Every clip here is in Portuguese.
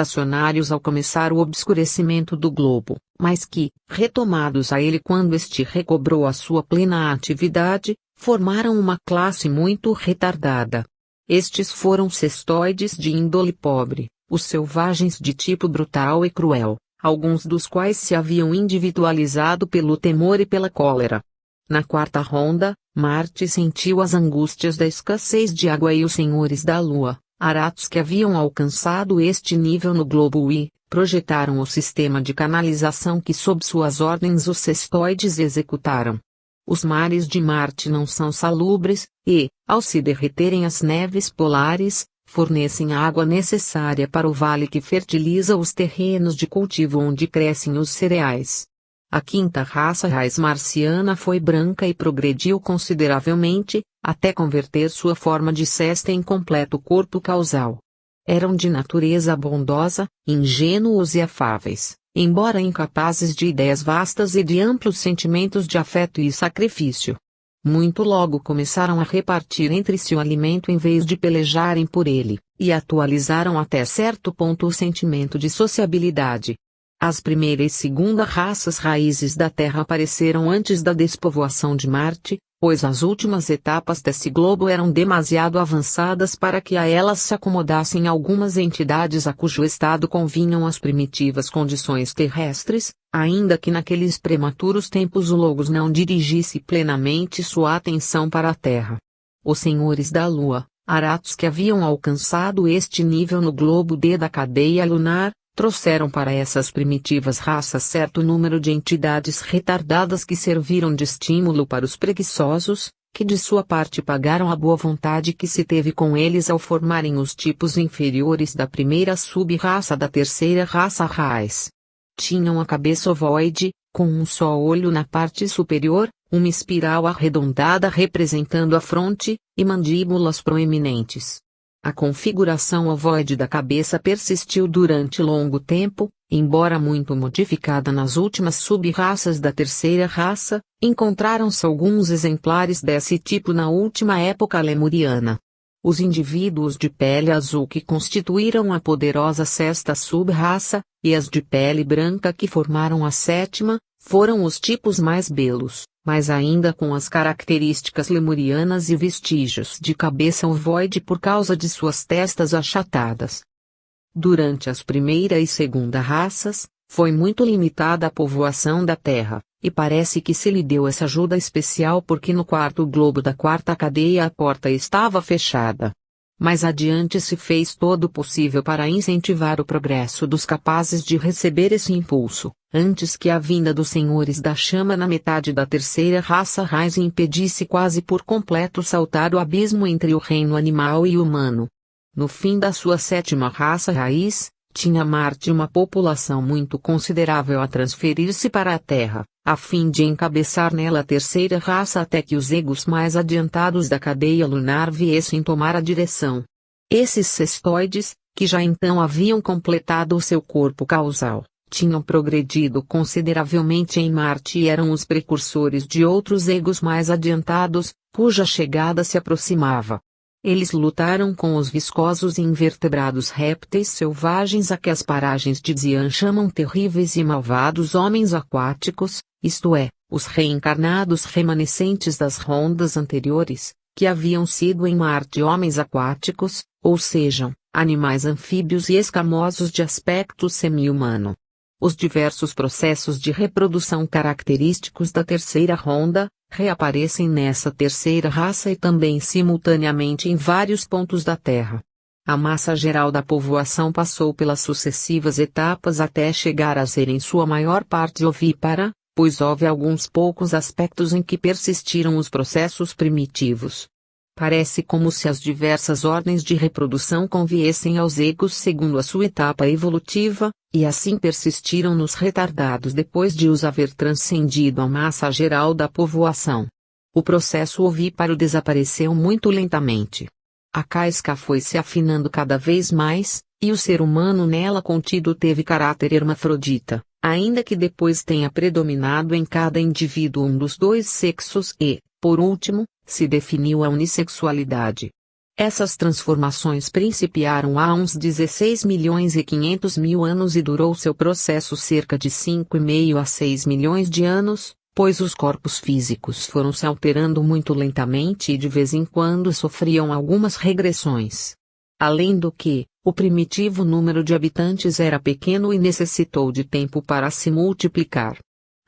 estacionários ao começar o obscurecimento do globo, mas que, retomados a ele quando este recobrou a sua plena atividade, formaram uma classe muito retardada. Estes foram cestoides de índole pobre, os selvagens de tipo brutal e cruel, alguns dos quais se haviam individualizado pelo temor e pela cólera. Na quarta ronda, Marte sentiu as angústias da escassez de água e os senhores da Lua, Aratos que haviam alcançado este nível no globo e projetaram o sistema de canalização que sob suas ordens os cestoides executaram. Os mares de Marte não são salubres, e, ao se derreterem as neves polares, fornecem a água necessária para o vale que fertiliza os terrenos de cultivo onde crescem os cereais. A quinta raça raiz marciana foi branca e progrediu consideravelmente, até converter sua forma de cesta em completo corpo causal. Eram de natureza bondosa, ingênuos e afáveis, embora incapazes de ideias vastas e de amplos sentimentos de afeto e sacrifício. Muito logo começaram a repartir entre si o alimento em vez de pelejarem por ele, e atualizaram até certo ponto o sentimento de sociabilidade. As primeira e segunda raças raízes da Terra apareceram antes da despovoação de Marte, pois as últimas etapas desse globo eram demasiado avançadas para que a elas se acomodassem algumas entidades a cujo estado convinham as primitivas condições terrestres, ainda que naqueles prematuros tempos o Logos não dirigisse plenamente sua atenção para a Terra. Os senhores da Lua, Aratos que haviam alcançado este nível no globo D da cadeia lunar, trouxeram para essas primitivas raças certo número de entidades retardadas que serviram de estímulo para os preguiçosos, que de sua parte pagaram a boa vontade que se teve com eles ao formarem os tipos inferiores da primeira sub-raça da terceira raça raiz. Tinham a cabeça ovoide, com um só olho na parte superior, uma espiral arredondada representando a fronte, e mandíbulas proeminentes. A configuração ovoide da cabeça persistiu durante longo tempo, embora muito modificada nas últimas sub-raças da terceira raça, encontraram-se alguns exemplares desse tipo na última época lemuriana. Os indivíduos de pele azul que constituíram a poderosa sexta sub-raça, e as de pele branca que formaram a sétima, foram os tipos mais belos, mas ainda com as características lemurianas e vestígios de cabeça ovoide por causa de suas testas achatadas. Durante as primeira e segunda raças, foi muito limitada a povoação da Terra, e parece que se lhe deu essa ajuda especial porque no quarto globo da quarta cadeia a porta estava fechada. Mais adiante se fez todo o possível para incentivar o progresso dos capazes de receber esse impulso, antes que a vinda dos senhores da chama na metade da terceira raça raiz impedisse quase por completo saltar o abismo entre o reino animal e humano. No fim da sua sétima raça raiz, tinha Marte uma população muito considerável a transferir-se para a Terra, a fim de encabeçar nela a terceira raça até que os egos mais adiantados da cadeia lunar viessem tomar a direção. Esses cestoides, que já então haviam completado o seu corpo causal, tinham progredido consideravelmente em Marte e eram os precursores de outros egos mais adiantados, cuja chegada se aproximava. Eles lutaram com os viscosos e invertebrados répteis selvagens a que as paragens de Xi'an chamam terríveis e malvados homens aquáticos, isto é, os reencarnados remanescentes das rondas anteriores, que haviam sido em Marte homens aquáticos, ou sejam, animais anfíbios e escamosos de aspecto semi-humano. Os diversos processos de reprodução característicos da terceira ronda, reaparecem nessa terceira raça e também simultaneamente em vários pontos da Terra. A massa geral da povoação passou pelas sucessivas etapas até chegar a ser em sua maior parte ovípara, pois houve alguns poucos aspectos em que persistiram os processos primitivos. Parece como se as diversas ordens de reprodução conviessem aos egos segundo a sua etapa evolutiva, e assim persistiram nos retardados depois de os haver transcendido a massa geral da povoação. O processo ovíparo desapareceu muito lentamente. A casca foi se afinando cada vez mais, e o ser humano nela contido teve caráter hermafrodita, ainda que depois tenha predominado em cada indivíduo um dos dois sexos e, por último, se definiu a unissexualidade. Essas transformações principiaram há uns 16.500.000 anos e durou seu processo cerca de 5,5 a 6 milhões de anos, pois os corpos físicos foram se alterando muito lentamente e de vez em quando sofriam algumas regressões. Além do que, o primitivo número de habitantes era pequeno e necessitou de tempo para se multiplicar.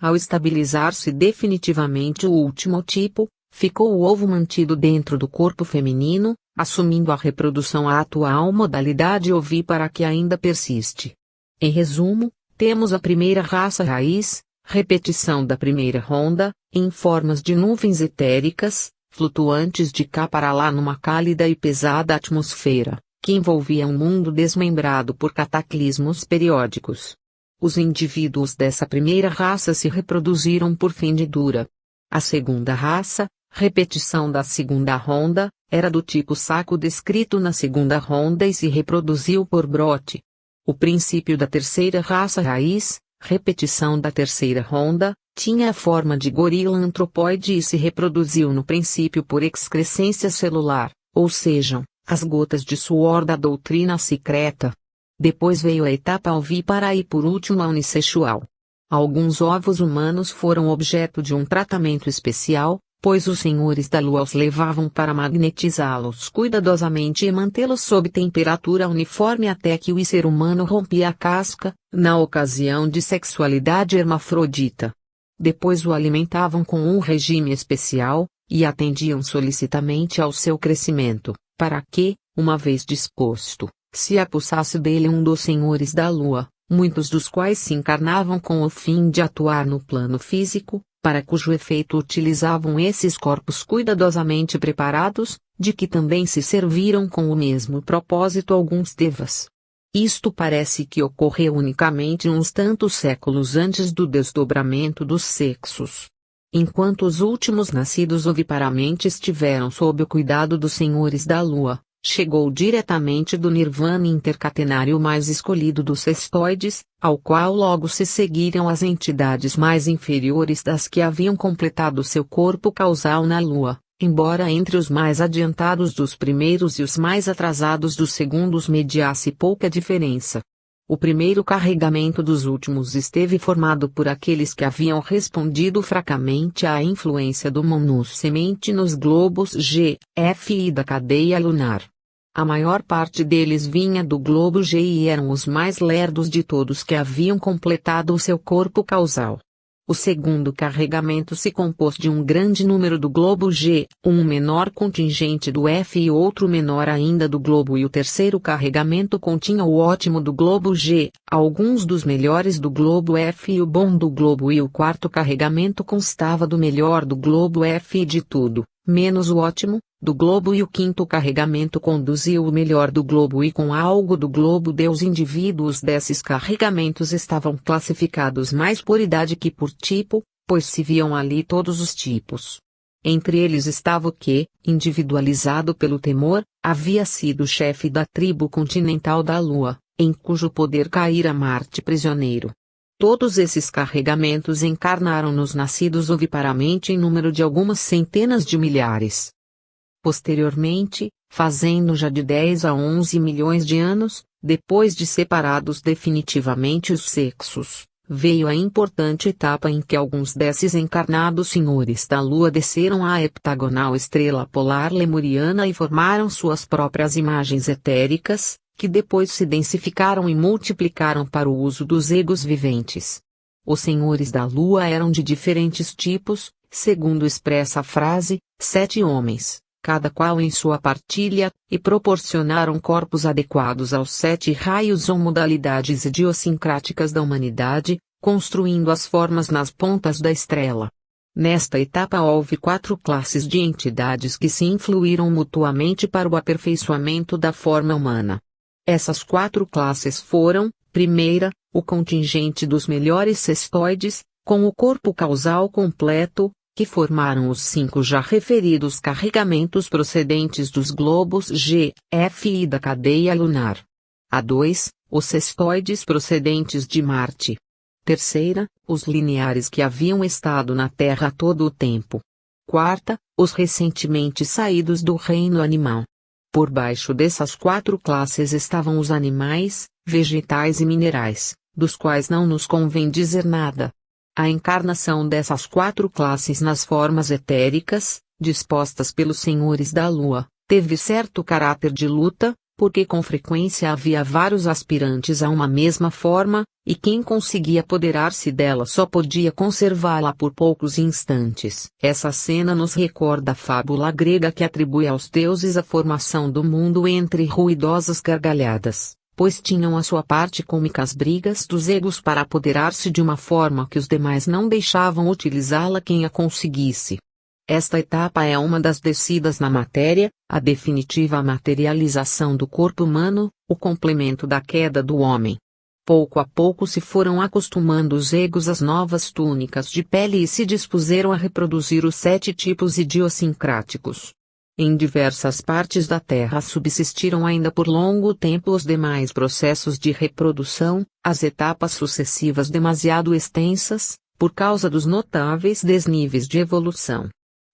Ao estabilizar-se definitivamente o último tipo, ficou o ovo mantido dentro do corpo feminino, assumindo a reprodução a atual modalidade ovípara que ainda persiste. Em resumo, temos a primeira raça raiz, repetição da primeira ronda, em formas de nuvens etéricas, flutuantes de cá para lá numa cálida e pesada atmosfera, que envolvia um mundo desmembrado por cataclismos periódicos. Os indivíduos dessa primeira raça se reproduziram por fendidura. A segunda raça, repetição da segunda ronda, era do tipo saco descrito na segunda ronda e se reproduziu por brote. O princípio da terceira raça raiz, repetição da terceira ronda, tinha a forma de gorila antropóide e se reproduziu no princípio por excrescência celular, ou seja, as gotas de suor da doutrina secreta. Depois veio a etapa ovípara e por último a unissexual. Alguns ovos humanos foram objeto de um tratamento especial, pois os senhores da Lua os levavam para magnetizá-los cuidadosamente e mantê-los sob temperatura uniforme até que o ser humano rompia a casca, na ocasião de sexualidade hermafrodita. Depois o alimentavam com um regime especial, e atendiam solicitamente ao seu crescimento, para que, uma vez disposto, se apossasse dele um dos senhores da Lua, muitos dos quais se encarnavam com o fim de atuar no plano físico, para cujo efeito utilizavam esses corpos cuidadosamente preparados, de que também se serviram com o mesmo propósito alguns devas. Isto parece que ocorreu unicamente uns tantos séculos antes do desdobramento dos sexos. Enquanto os últimos nascidos oviparamente estiveram sob o cuidado dos senhores da Lua, chegou diretamente do nirvana intercatenário mais escolhido dos cestoides, ao qual logo se seguiram as entidades mais inferiores das que haviam completado seu corpo causal na Lua, embora entre os mais adiantados dos primeiros e os mais atrasados dos segundos mediasse pouca diferença. O primeiro carregamento dos últimos esteve formado por aqueles que haviam respondido fracamente à influência do Monus semente nos globos G, F e da cadeia lunar. A maior parte deles vinha do globo G e eram os mais lerdos de todos que haviam completado o seu corpo causal. O segundo carregamento se compôs de um grande número do globo G, um menor contingente do F e outro menor ainda do globo, e o terceiro carregamento continha o ótimo do globo G, alguns dos melhores do globo F e o bom do globo, e o quarto carregamento constava do melhor do globo F e de tudo, menos o ótimo, do globo, e o quinto carregamento conduziu o melhor do globo e com algo do globo D. Os indivíduos desses carregamentos estavam classificados mais por idade que por tipo, pois se viam ali todos os tipos. Entre eles estava o que, individualizado pelo temor, havia sido chefe da tribo continental da Lua, em cujo poder caíra Marte prisioneiro. Todos esses carregamentos encarnaram nos nascidos oviparamente em número de algumas centenas de milhares. Posteriormente, fazendo já de 10 a 11 milhões de anos, depois de separados definitivamente os sexos, veio a importante etapa em que alguns desses encarnados senhores da Lua desceram à heptagonal estrela polar lemuriana e formaram suas próprias imagens etéricas, que depois se densificaram e multiplicaram para o uso dos egos viventes. Os senhores da Lua eram de diferentes tipos, segundo expressa a frase, 7 homens, cada qual em sua partilha, e proporcionaram corpos adequados aos 7 raios ou modalidades idiosincráticas da humanidade, construindo as formas nas pontas da estrela. Nesta etapa houve 4 classes de entidades que se influíram mutuamente para o aperfeiçoamento da forma humana. Essas 4 classes foram, primeira, o contingente dos melhores cestoides, com o corpo causal completo, que formaram os 5 já referidos carregamentos procedentes dos globos G, F e da cadeia lunar. A 2, os cestoides procedentes de Marte. Terceira, os lineares que haviam estado na Terra todo o tempo. Quarta, os recentemente saídos do reino animal. Por baixo dessas 4 classes estavam os animais, vegetais e minerais, dos quais não nos convém dizer nada. A encarnação dessas 4 classes nas formas etéricas, dispostas pelos senhores da lua, teve certo caráter de luta, porque com frequência havia vários aspirantes a uma mesma forma, e quem conseguia apoderar-se dela só podia conservá-la por poucos instantes. Essa cena nos recorda a fábula grega que atribui aos deuses a formação do mundo entre ruidosas gargalhadas, pois tinham a sua parte cômica as brigas dos egos para apoderar-se de uma forma que os demais não deixavam utilizá-la quem a conseguisse. Esta etapa é uma das descidas na matéria, a definitiva materialização do corpo humano, o complemento da queda do homem. Pouco a pouco se foram acostumando os egos às novas túnicas de pele e se dispuseram a reproduzir os 7 tipos idiosincráticos. Em diversas partes da Terra subsistiram ainda por longo tempo os demais processos de reprodução, as etapas sucessivas demasiado extensas, por causa dos notáveis desníveis de evolução.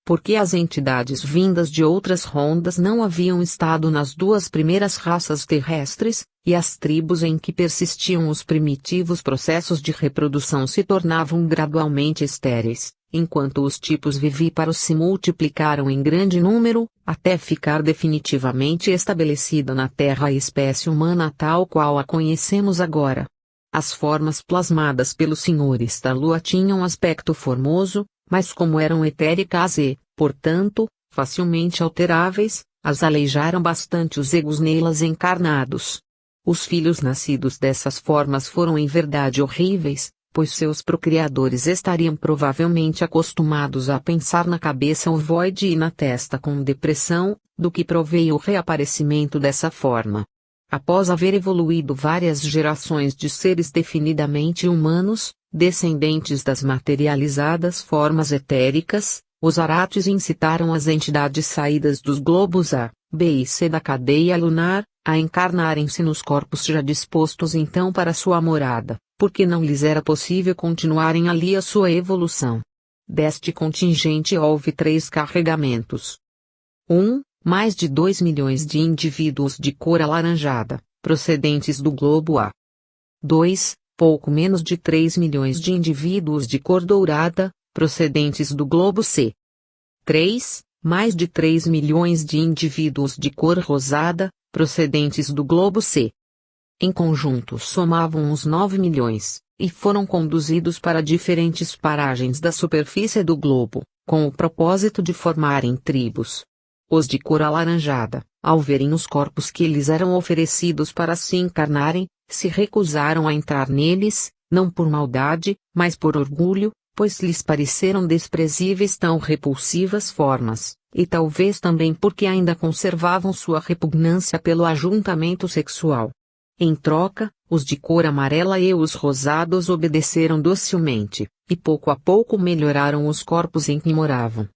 Porque as entidades vindas de outras rondas não haviam estado nas 2 primeiras raças terrestres, e as tribos em que persistiam os primitivos processos de reprodução se tornavam gradualmente estéreis, enquanto os tipos vivíparos se multiplicaram em grande número, até ficar definitivamente estabelecida na Terra a espécie humana tal qual a conhecemos agora. As formas plasmadas pelos senhores da Lua tinham aspecto formoso, mas como eram etéricas e, portanto, facilmente alteráveis, as aleijaram bastante os egos nelas encarnados. Os filhos nascidos dessas formas foram em verdade horríveis, pois seus procriadores estariam provavelmente acostumados a pensar na cabeça ovoide e na testa com depressão, do que proveio o reaparecimento dessa forma. Após haver evoluído várias gerações de seres definidamente humanos, descendentes das materializadas formas etéricas, os arates incitaram as entidades saídas dos globos A, B e C da cadeia lunar, a encarnarem-se nos corpos já dispostos então para sua morada, porque não lhes era possível continuarem ali a sua evolução. Deste contingente houve 3 carregamentos. 1. Mais de 2 milhões de indivíduos de cor alaranjada, procedentes do globo A. 2. Pouco menos de 3 milhões de indivíduos de cor dourada, procedentes do globo C. 3. Mais de 3 milhões de indivíduos de cor rosada, procedentes do globo C. Em conjunto somavam uns 9 milhões, e foram conduzidos para diferentes paragens da superfície do globo, com o propósito de formarem tribos. Os de cor alaranjada, ao verem os corpos que lhes eram oferecidos para se encarnarem, se recusaram a entrar neles, não por maldade, mas por orgulho, pois lhes pareceram desprezíveis tão repulsivas formas, e talvez também porque ainda conservavam sua repugnância pelo ajuntamento sexual. Em troca, os de cor amarela e os rosados obedeceram docilmente, e pouco a pouco melhoraram os corpos em que moravam.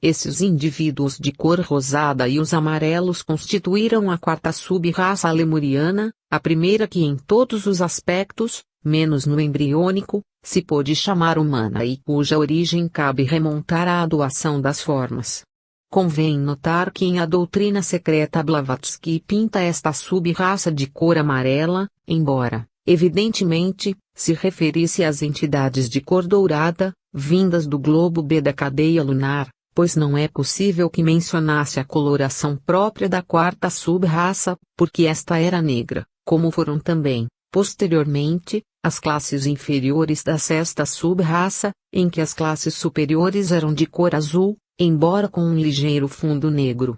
Esses indivíduos de cor rosada e os amarelos constituíram a 4ª sub-raça lemuriana, a primeira que em todos os aspectos, menos no embriônico, se pôde chamar humana e cuja origem cabe remontar à doação das formas. Convém notar que em A Doutrina Secreta Blavatsky pinta esta sub-raça de cor amarela, embora, evidentemente, se referisse às entidades de cor dourada, vindas do globo B da cadeia lunar, pois não é possível que mencionasse a coloração própria da 4ª sub-raça, porque esta era negra, como foram também, posteriormente, as classes inferiores da 6ª sub-raça, em que as classes superiores eram de cor azul, embora com um ligeiro fundo negro.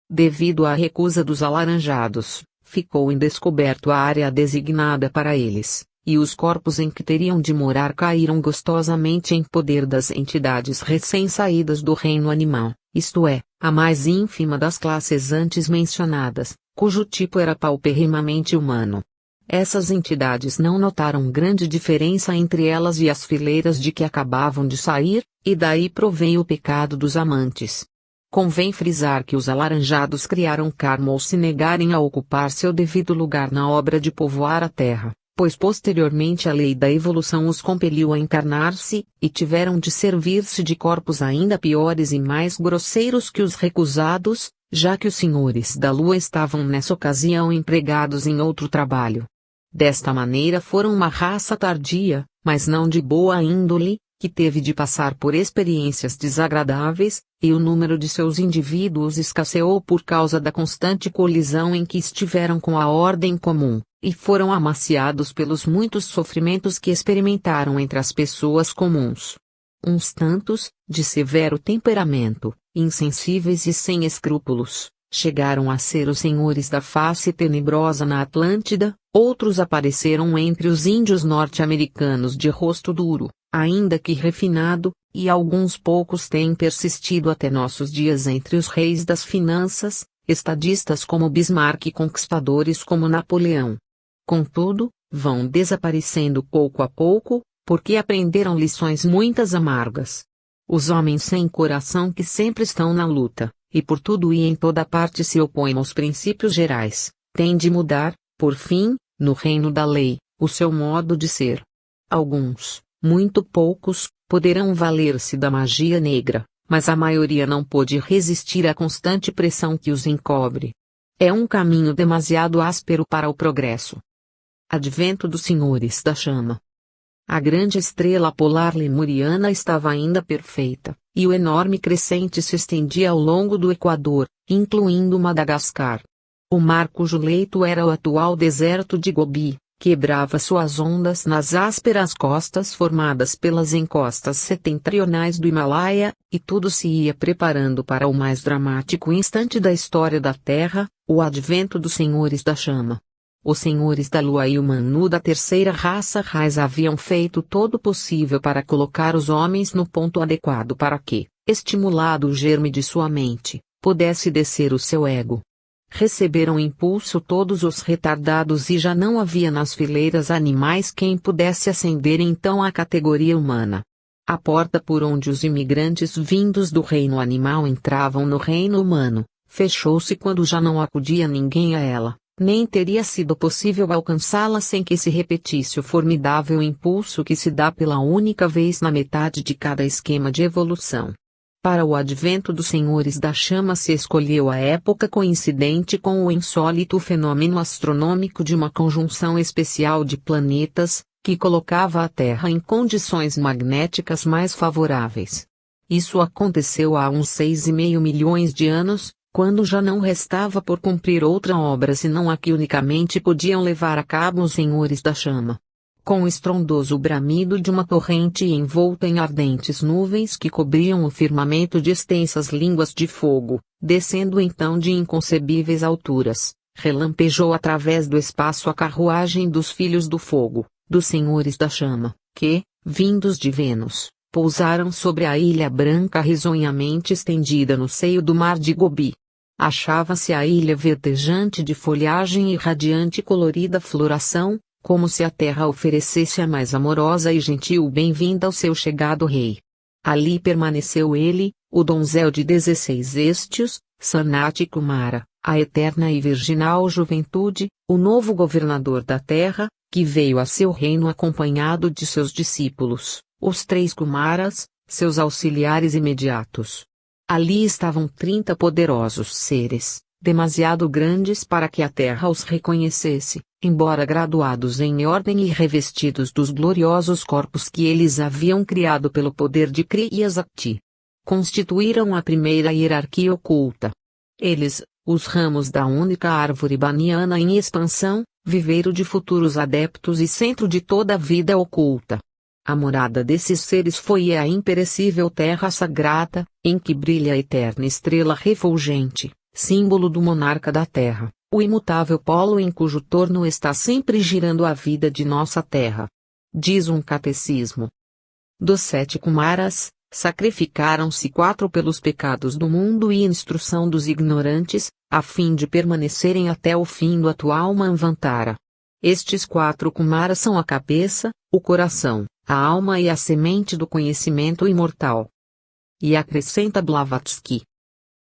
Devido à recusa dos alaranjados, ficou indescoberto a área designada para eles, e os corpos em que teriam de morar caíram gostosamente em poder das entidades recém-saídas do reino animal, isto é, a mais ínfima das classes antes mencionadas, cujo tipo era paupérrimamente humano. Essas entidades não notaram grande diferença entre elas e as fileiras de que acabavam de sair, e daí proveio o pecado dos amantes. Convém frisar que os alaranjados criaram karma ao se negarem a ocupar seu devido lugar na obra de povoar a terra, pois posteriormente a lei da evolução os compeliu a encarnar-se, e tiveram de servir-se de corpos ainda piores e mais grosseiros que os recusados, já que os senhores da Lua estavam nessa ocasião empregados em outro trabalho. Desta maneira foram uma raça tardia, mas não de boa índole, que teve de passar por experiências desagradáveis, e o número de seus indivíduos escasseou por causa da constante colisão em que estiveram com a ordem comum, e foram amaciados pelos muitos sofrimentos que experimentaram entre as pessoas comuns. Uns tantos, de severo temperamento, insensíveis e sem escrúpulos, chegaram a ser os senhores da face tenebrosa na Atlântida, outros apareceram entre os índios norte-americanos de rosto duro, ainda que refinado, e alguns poucos têm persistido até nossos dias entre os reis das finanças, estadistas como Bismarck e conquistadores como Napoleão. Contudo, vão desaparecendo pouco a pouco, porque aprenderam lições muitas amargas. Os homens sem coração que sempre estão na luta, e por tudo e em toda parte se opõem aos princípios gerais, têm de mudar, por fim, no reino da lei, o seu modo de ser. Alguns, muito poucos, poderão valer-se da magia negra, mas a maioria não pôde resistir à constante pressão que os encobre. É um caminho demasiado áspero para o progresso. Advento dos Senhores da Chama. A grande estrela polar lemuriana estava ainda perfeita, e o enorme crescente se estendia ao longo do Equador, incluindo Madagascar. O mar cujo leito era o atual deserto de Gobi, quebrava suas ondas nas ásperas costas formadas pelas encostas setentrionais do Himalaia, e tudo se ia preparando para o mais dramático instante da história da Terra, o advento dos Senhores da Chama. Os Senhores da Lua e o Manu da terceira raça raiz haviam feito todo o possível para colocar os homens no ponto adequado para que, estimulado o germe de sua mente, pudesse descer o seu ego. Receberam impulso todos os retardados e já não havia nas fileiras animais quem pudesse ascender então à categoria humana. A porta por onde os imigrantes vindos do reino animal entravam no reino humano, fechou-se quando já não acudia ninguém a ela. Nem teria sido possível alcançá-la sem que se repetisse o formidável impulso que se dá pela única vez na metade de cada esquema de evolução. Para o advento dos Senhores da Chama se escolheu a época coincidente com o insólito fenômeno astronômico de uma conjunção especial de planetas, que colocava a Terra em condições magnéticas mais favoráveis. Isso aconteceu há uns 6,5 milhões de anos, quando já não restava por cumprir outra obra senão a que unicamente podiam levar a cabo os Senhores da Chama. Com o estrondoso bramido de uma torrente envolta em ardentes nuvens que cobriam o firmamento de extensas línguas de fogo, descendo então de inconcebíveis alturas, relampejou através do espaço a carruagem dos Filhos do Fogo, dos Senhores da Chama, que, vindos de Vênus, pousaram sobre a Ilha Branca risonhamente estendida no seio do mar de Gobi. Achava-se a ilha verdejante de folhagem e radiante colorida floração, como se a terra oferecesse a mais amorosa e gentil bem-vinda ao seu chegado rei. Ali permaneceu ele, o donzel de 16 estios, Sanat Kumara, a eterna e virginal juventude, o novo governador da terra, que veio a seu reino acompanhado de seus discípulos, os 3 Kumaras, seus auxiliares imediatos. Ali estavam 30 poderosos seres, demasiado grandes para que a terra os reconhecesse, embora graduados em ordem e revestidos dos gloriosos corpos que eles haviam criado pelo poder de Kriya Shakti. Constituíram a primeira hierarquia oculta. Eles, os ramos da única árvore baniana em expansão, viveiro de futuros adeptos e centro de toda a vida oculta. A morada desses seres foi a imperecível terra sagrada, em que brilha a eterna estrela refulgente, símbolo do monarca da terra, o imutável polo em cujo torno está sempre girando a vida de nossa terra. Diz um catecismo. Dos 7 Kumaras, sacrificaram-se 4 pelos pecados do mundo e instrução dos ignorantes, a fim de permanecerem até o fim do atual Manvantara. Estes 4 Kumaras são a cabeça, o coração, a alma e a semente do conhecimento imortal. E acrescenta Blavatsky.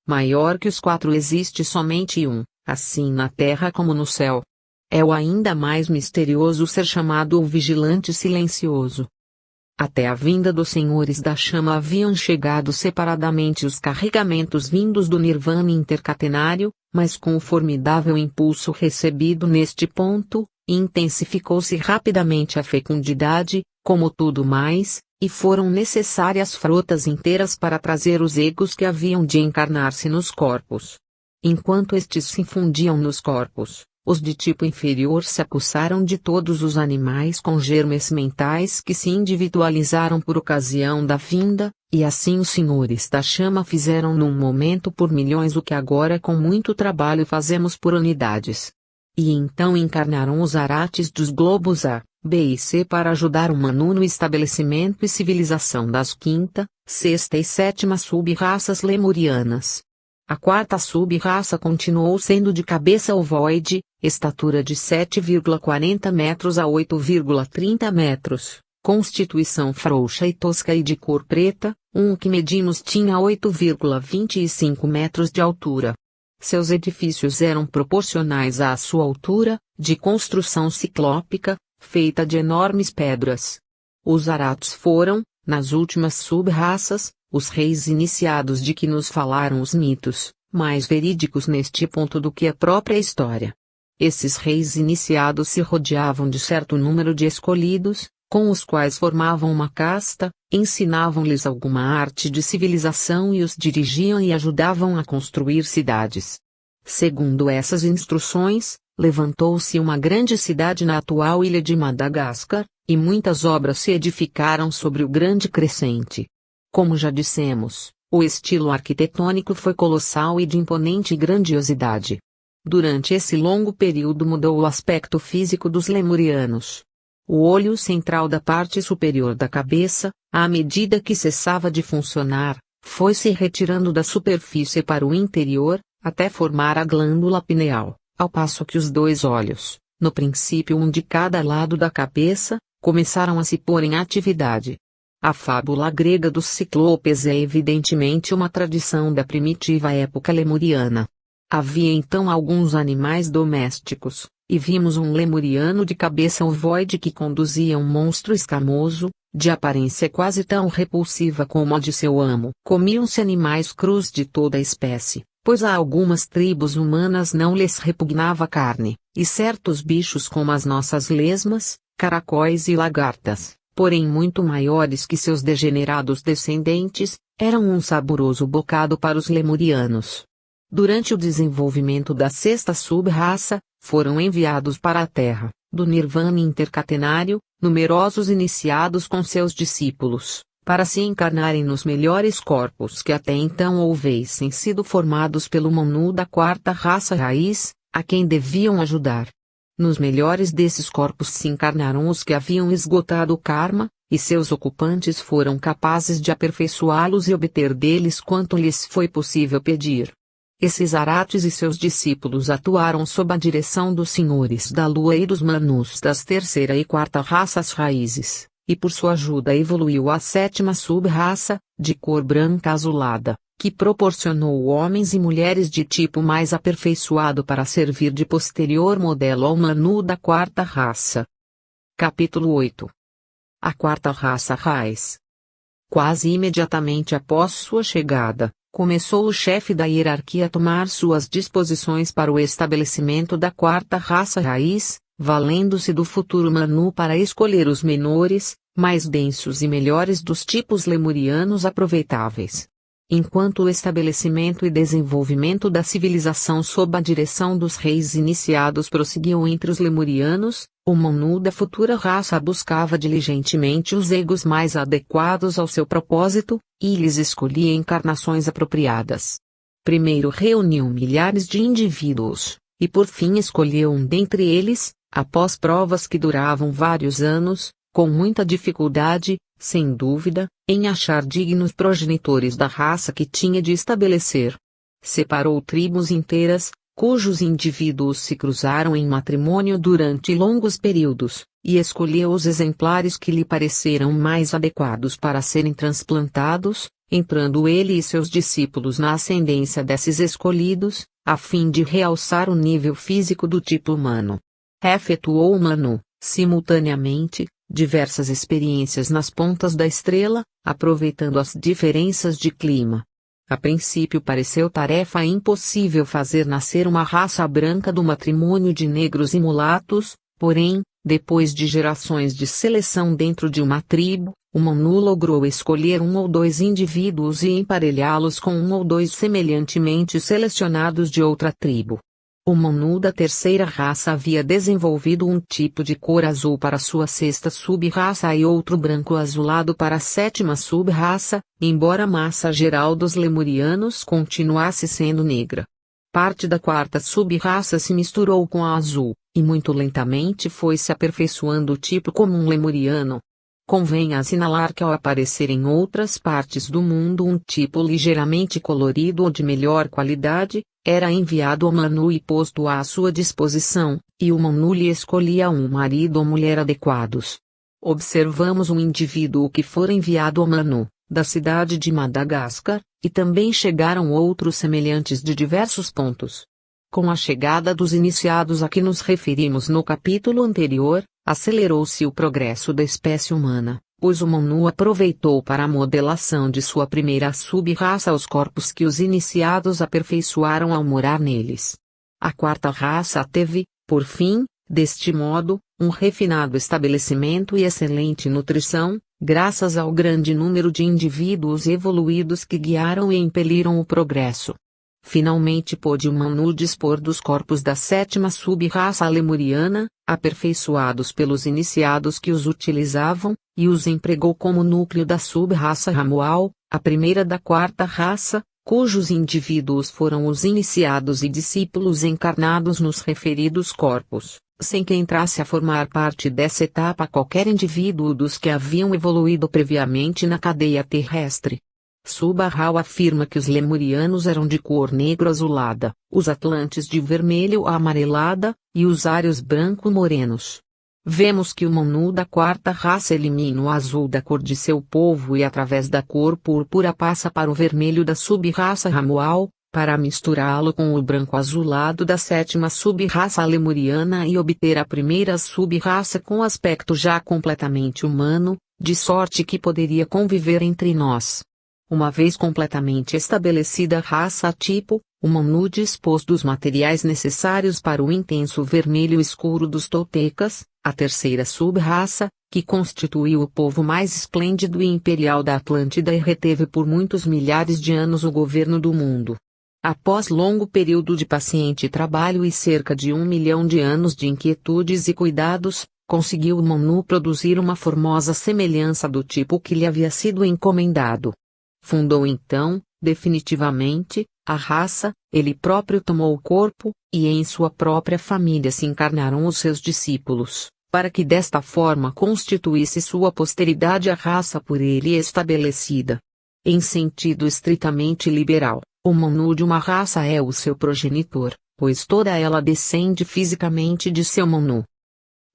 Maior que os 4 existe somente um, assim na terra como no céu. É o ainda mais misterioso ser chamado o vigilante silencioso. Até a vinda dos Senhores da Chama haviam chegado separadamente os carregamentos vindos do Nirvana intercatenário, mas com o formidável impulso recebido neste ponto, intensificou-se rapidamente a fecundidade, como tudo mais, e foram necessárias frotas inteiras para trazer os egos que haviam de encarnar-se nos corpos. Enquanto estes se infundiam nos corpos, os de tipo inferior se acusaram de todos os animais com germes mentais que se individualizaram por ocasião da vinda, e assim os Senhores da Chama fizeram num momento por milhões o que agora com muito trabalho fazemos por unidades. E então encarnaram os arates dos globos A, B e C para ajudar o Manu no estabelecimento e civilização das quinta, sexta e sétima sub-raças lemurianas. A quarta sub-raça continuou sendo de cabeça ovoide, estatura de 7,40 metros a 8,30 metros, constituição frouxa e tosca e de cor preta, que medimos tinha 8,25 metros de altura. Seus edifícios eram proporcionais à sua altura, de construção ciclópica, feita de enormes pedras. Os aratos foram, nas últimas sub-raças, os reis iniciados de que nos falaram os mitos, mais verídicos neste ponto do que a própria história. Esses reis iniciados se rodeavam de certo número de escolhidos, com os quais formavam uma casta, ensinavam-lhes alguma arte de civilização e os dirigiam e ajudavam a construir cidades. Segundo essas instruções, levantou-se uma grande cidade na atual ilha de Madagascar, e muitas obras se edificaram sobre o grande crescente. Como já dissemos, o estilo arquitetônico foi colossal e de imponente grandiosidade. Durante esse longo período mudou o aspecto físico dos lemurianos. O olho central da parte superior da cabeça, à medida que cessava de funcionar, foi se retirando da superfície para o interior, até formar a glândula pineal, ao passo que os dois olhos, no princípio um de cada lado da cabeça, começaram a se pôr em atividade. A fábula grega dos ciclopes é evidentemente uma tradição da primitiva época lemuriana. Havia então alguns animais domésticos, e vimos um lemuriano de cabeça ovoide que conduzia um monstro escamoso, de aparência quase tão repulsiva como a de seu amo. Comiam-se animais crus de toda a espécie, pois a algumas tribos humanas não lhes repugnava a carne, e certos bichos como as nossas lesmas, caracóis e lagartas, porém muito maiores que seus degenerados descendentes, eram um saboroso bocado para os lemurianos. Durante o desenvolvimento da sexta sub-raça, foram enviados para a Terra, do Nirvana intercatenário, numerosos iniciados com seus discípulos, para se encarnarem nos melhores corpos que até então houvessem sido formados pelo Manu da quarta raça raiz, a quem deviam ajudar. Nos melhores desses corpos se encarnaram os que haviam esgotado o karma, e seus ocupantes foram capazes de aperfeiçoá-los e obter deles quanto lhes foi possível pedir. Esses arates e seus discípulos atuaram sob a direção dos senhores da lua e dos manus das terceira e quarta raças raízes, e por sua ajuda evoluiu a sétima sub-raça, de cor branca azulada, que proporcionou homens e mulheres de tipo mais aperfeiçoado para servir de posterior modelo ao manu da quarta raça. Capítulo 8. A quarta raça raiz. Quase imediatamente após sua chegada, começou o chefe da hierarquia a tomar suas disposições para o estabelecimento da quarta raça raiz, valendo-se do futuro Manu para escolher os menores, mais densos e melhores dos tipos lemurianos aproveitáveis. Enquanto o estabelecimento e desenvolvimento da civilização sob a direção dos reis iniciados prosseguiam entre os lemurianos, o Manu da futura raça buscava diligentemente os egos mais adequados ao seu propósito, e lhes escolhia encarnações apropriadas. Primeiro reuniu milhares de indivíduos, e por fim escolheu um dentre eles, após provas que duravam vários anos, com muita dificuldade, sem dúvida, em achar dignos progenitores da raça que tinha de estabelecer. Separou tribos inteiras, cujos indivíduos se cruzaram em matrimônio durante longos períodos, e escolheu os exemplares que lhe pareceram mais adequados para serem transplantados, entrando ele e seus discípulos na ascendência desses escolhidos, a fim de realçar o nível físico do tipo humano. Efetuou o Manu, simultaneamente, diversas experiências nas pontas da estrela, aproveitando as diferenças de clima. A princípio pareceu tarefa impossível fazer nascer uma raça branca do matrimônio de negros e mulatos, porém, depois de gerações de seleção dentro de uma tribo, o Manu logrou escolher um ou dois indivíduos e emparelhá-los com um ou dois semelhantemente selecionados de outra tribo. O Manu da terceira raça havia desenvolvido um tipo de cor azul para sua sexta sub-raça e outro branco azulado para a sétima sub-raça, embora a massa geral dos lemurianos continuasse sendo negra. Parte da quarta sub-raça se misturou com a azul, e muito lentamente foi se aperfeiçoando o tipo comum lemuriano. Convém assinalar que ao aparecer em outras partes do mundo um tipo ligeiramente colorido ou de melhor qualidade, era enviado ao Manu e posto à sua disposição, e o Manu lhe escolhia um marido ou mulher adequados. Observamos um indivíduo que fora enviado ao Manu, da cidade de Madagascar, e também chegaram outros semelhantes de diversos pontos. Com a chegada dos iniciados a que nos referimos no capítulo anterior, acelerou-se o progresso da espécie humana, pois o Manu aproveitou para a modelação de sua primeira sub-raça os corpos que os iniciados aperfeiçoaram ao morar neles. A quarta raça teve, por fim, deste modo, um refinado estabelecimento e excelente nutrição, graças ao grande número de indivíduos evoluídos que guiaram e impeliram o progresso. Finalmente pôde o Manu dispor dos corpos da sétima sub-raça lemuriana, aperfeiçoados pelos iniciados que os utilizavam, e os empregou como núcleo da sub-raça Ramual, a primeira da quarta raça, cujos indivíduos foram os iniciados e discípulos encarnados nos referidos corpos, sem que entrasse a formar parte dessa etapa qualquer indivíduo dos que haviam evoluído previamente na cadeia terrestre. Subarral afirma que os lemurianos eram de cor negro-azulada, os atlantes de vermelho-amarelada, e os ários branco-morenos. Vemos que o Manu da quarta raça elimina o azul da cor de seu povo e através da cor púrpura passa para o vermelho da sub-raça Ramual, para misturá-lo com o branco azulado da sétima sub-raça lemuriana e obter a primeira sub-raça com aspecto já completamente humano, de sorte que poderia conviver entre nós. Uma vez completamente estabelecida a raça tipo, o Manu dispôs dos materiais necessários para o intenso vermelho escuro dos toltecas, a terceira sub-raça, que constituiu o povo mais esplêndido e imperial da Atlântida e reteve por muitos milhares de anos o governo do mundo. Após longo período de paciente trabalho e cerca de 1 milhão de anos de inquietudes e cuidados, conseguiu o Manu produzir uma formosa semelhança do tipo que lhe havia sido encomendado. Fundou então, definitivamente, a raça, ele próprio tomou o corpo, e em sua própria família se encarnaram os seus discípulos, para que desta forma constituísse sua posteridade a raça por ele estabelecida. Em sentido estritamente liberal, o Manu de uma raça é o seu progenitor, pois toda ela descende fisicamente de seu Manu.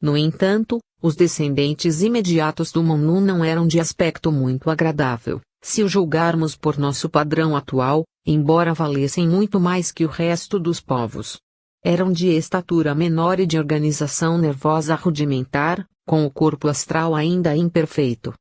No entanto, os descendentes imediatos do Manu não eram de aspecto muito agradável, se o julgarmos por nosso padrão atual, embora valessem muito mais que o resto dos povos. Eram de estatura menor e de organização nervosa rudimentar, com o corpo astral ainda imperfeito.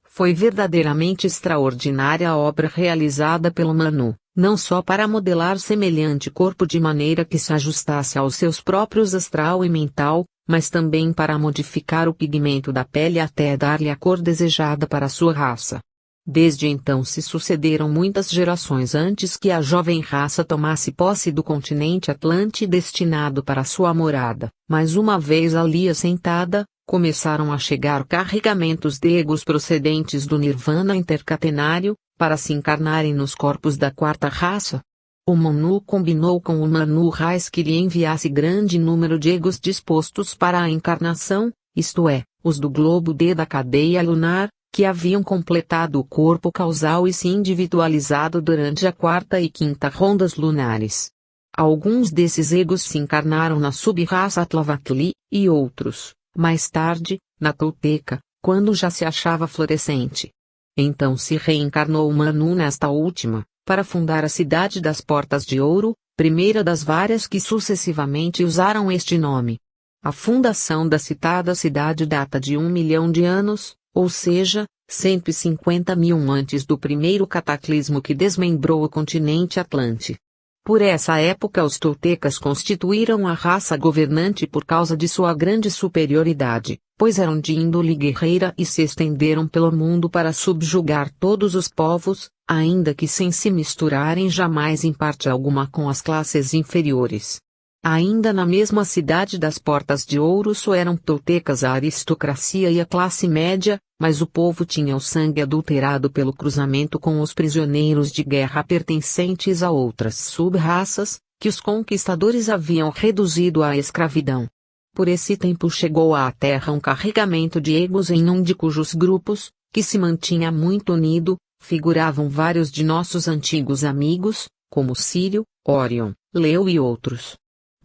Foi verdadeiramente extraordinária a obra realizada pelo Manu, não só para modelar semelhante corpo de maneira que se ajustasse aos seus próprios astral e mental, mas também para modificar o pigmento da pele até dar-lhe a cor desejada para sua raça. Desde então se sucederam muitas gerações antes que a jovem raça tomasse posse do continente Atlante destinado para sua morada, mas uma vez ali assentada, começaram a chegar carregamentos de egos procedentes do Nirvana intercatenário, para se encarnarem nos corpos da quarta raça. O Manu combinou com o Manu Raiz que lhe enviasse grande número de egos dispostos para a encarnação, isto é, os do globo D da cadeia lunar, que haviam completado o corpo causal e se individualizado durante a quarta e quinta rondas lunares. Alguns desses egos se encarnaram na sub-raça Tlavatli, e outros, mais tarde, na Tolteca, quando já se achava florescente. Então se reencarnou o Manu nesta última, para fundar a cidade das Portas de Ouro, primeira das várias que sucessivamente usaram este nome. A fundação da citada cidade data de 1 milhão de anos, ou seja, 150.000 antes do primeiro cataclismo que desmembrou o continente Atlante. Por essa época os toltecas constituíram a raça governante por causa de sua grande superioridade, pois eram de índole guerreira e se estenderam pelo mundo para subjugar todos os povos, ainda que sem se misturarem jamais em parte alguma com as classes inferiores. Ainda na mesma cidade das Portas de Ouro só eram toltecas a aristocracia e a classe média, mas o povo tinha o sangue adulterado pelo cruzamento com os prisioneiros de guerra pertencentes a outras sub-raças, que os conquistadores haviam reduzido à escravidão. Por esse tempo chegou à terra um carregamento de egos em um de cujos grupos, que se mantinha muito unido, figuravam vários de nossos antigos amigos, como Sírio, Órion, Leu e outros.